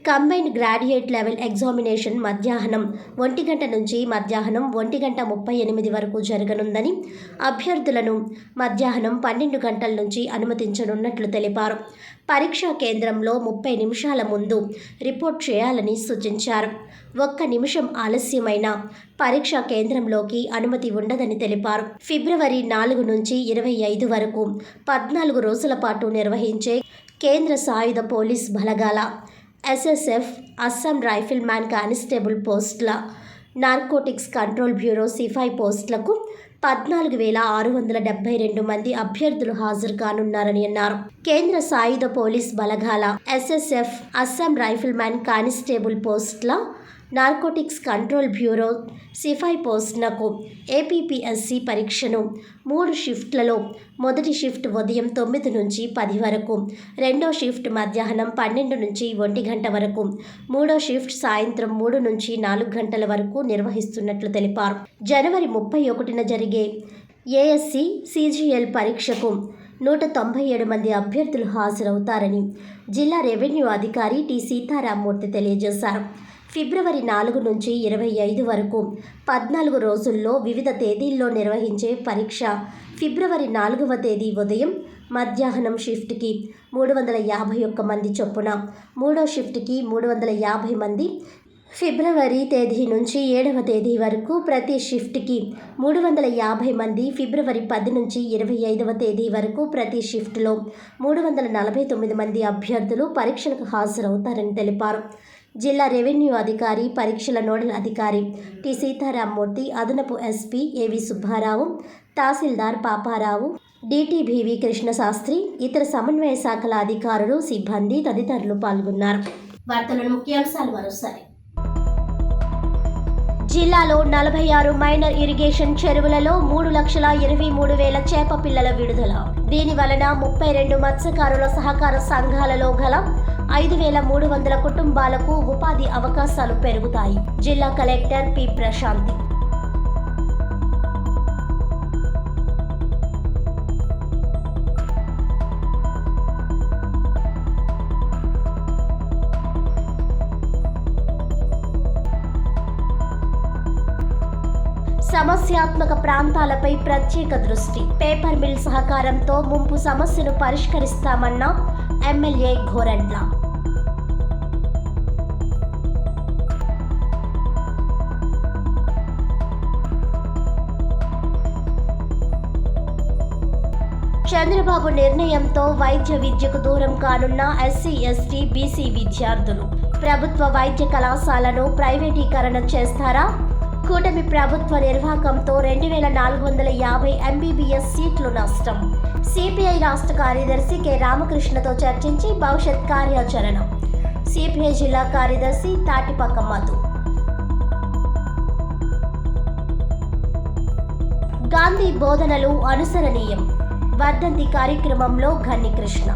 కంబైన్డ్ గ్రాడ్యుయేట్ లెవెల్ ఎగ్జామినేషన్ మధ్యాహ్నం 1 గంట నుంచి మధ్యాహ్నం 1:38 వరకు జరగనుందని, అభ్యర్థులను మధ్యాహ్నం 12 గంటల నుంచి అనుమతించనున్నట్లు తెలిపారు. పరీక్షా కేంద్రంలో 30 నిమిషాల ముందు రిపోర్ట్ చేయాలని సూచించారు. 1 నిమిషం ఆలస్యమైన పరీక్షా కేంద్రంలోకి అనుమతి ఉండదని తెలిపారు. ఫిబ్రవరి 4 నుంచి 25 వరకు 14 రోజుల పాటు నిర్వహించే కేంద్ర సాయుధ పోలీస్ బలగాల SSF, Assam rifleman constable పోస్టుల, నార్కోటిక్స్ కంట్రోల్ బ్యూరో సిఫాయి పోస్టులకు 14,672 మంది అభ్యర్థులు హాజరు కానున్నారని అన్నారు. కేంద్ర సాయుధ పోలీస్ బలగాల SSF, Assam rifleman constable పోస్టుల, నార్కోటిక్స్ కంట్రోల్ బ్యూరో సిఫాయి పోస్టులకు ఏపీపీఎస్సీ పరీక్షను 3 షిఫ్ట్లలో మొదటి షిఫ్ట్ ఉదయం 9 నుంచి 10 వరకు, రెండో షిఫ్ట్ మధ్యాహ్నం 12 నుంచి 1 గంట వరకు, మూడో షిఫ్ట్ సాయంత్రం 3 నుంచి 4 గంటల వరకు నిర్వహిస్తున్నట్లు తెలిపారు. జనవరి 31న జరిగే ఏఎస్సీ CGL పరీక్షకు 197 మంది అభ్యర్థులు హాజరవుతారని జిల్లా రెవెన్యూ అధికారి టి సీతారామూర్తి తెలియజేశారు. ఫిబ్రవరి 4 నుంచి 25 వరకు 14 రోజుల్లో వివిధ తేదీల్లో నిర్వహించే పరీక్ష ఫిబ్రవరి 4వ తేదీ ఉదయం మధ్యాహ్నం షిఫ్ట్కి 351 మంది చొప్పున, మూడో షిఫ్ట్కి 350 మంది, ఫిబ్రవరి తేదీ నుంచి 7వ తేదీ వరకు ప్రతి షిఫ్ట్కి 350 మంది, ఫిబ్రవరి 10 నుంచి 25వ తేదీ వరకు ప్రతి షిఫ్ట్లో 349 మంది అభ్యర్థులు పరీక్షలకు హాజరవుతారని తెలిపారు. జిల్లా రెవెన్యూ అధికారి, పరీక్షల నోడల్ అధికారి టి సీతారామూర్తి, అదనపు ఎస్పీ ఏవి సుబ్బారావు, తహసీల్దార్ పాపారావు, డిటిబివి కృష్ణశాస్త్రి, ఇతర సమన్వయ శాఖల అధికారులు, సిబ్బంది తదితరులు పాల్గొన్నారు. వార్తలను ముఖ్యాంశాలు మరోసారి. జిల్లాలో 46 మైనర్ ఇరిగేషన్ చెరువులలో 3,23,000 చేప పిల్లల విడుదల. దీని వలన 32 మత్స్యకారుల సహకార సంఘాలలో గల 5,300 కుటుంబాలకు ఉపాధి అవకాశాలు పెరుగుతాయి. జిల్లా కలెక్టర్ పి ప్రశాంతి. సమస్యాత్మక ప్రాంతాలపై ప్రత్యేక దృష్టి. పేపర్ మిల్ సహకారంతో ముంపు సమస్యను పరిష్కరిస్తామన్న ఎమ్మెల్యే ఘోరంట్ల. చంద్రబాబు నిర్ణయంతో వైద్య విద్యకు దూరం కానున్న ఎస్సీ, ఎస్టీ, బీసీ విద్యార్థులు. ప్రభుత్వ వైద్య కళాశాలను ప్రైవేటీకరణ చేస్తారా? కూటమి ప్రభుత్వ నిర్వాహకంతో 2,450 MBBS సీట్లు నష్టం. సిపిఐ రాష్ట్ర కార్యదర్శి కె రామకృష్ణతో చర్చించి భవిష్యత్ కార్యాచరణ. సిపిఐ జిల్లా కార్యదర్శి తాటిపక్క మధు. గాంధీ బోధనలు అనుసరణీయం. వర్ధంతి కార్యక్రమంలో ఘన్ని కృష్ణ.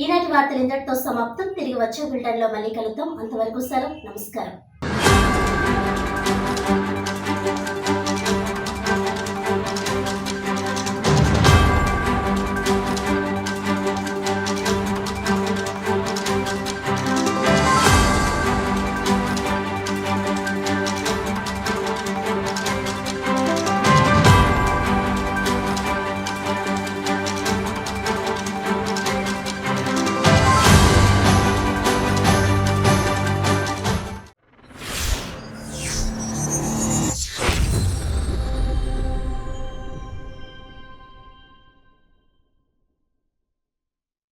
ఈనాటి వార్తలు ఇంతటితో సమాప్తం. తిరిగి వచ్చే బులెటిన్లో మళ్ళీ కలుద్దాం. అంతవరకు సెలవు. నమస్కారం.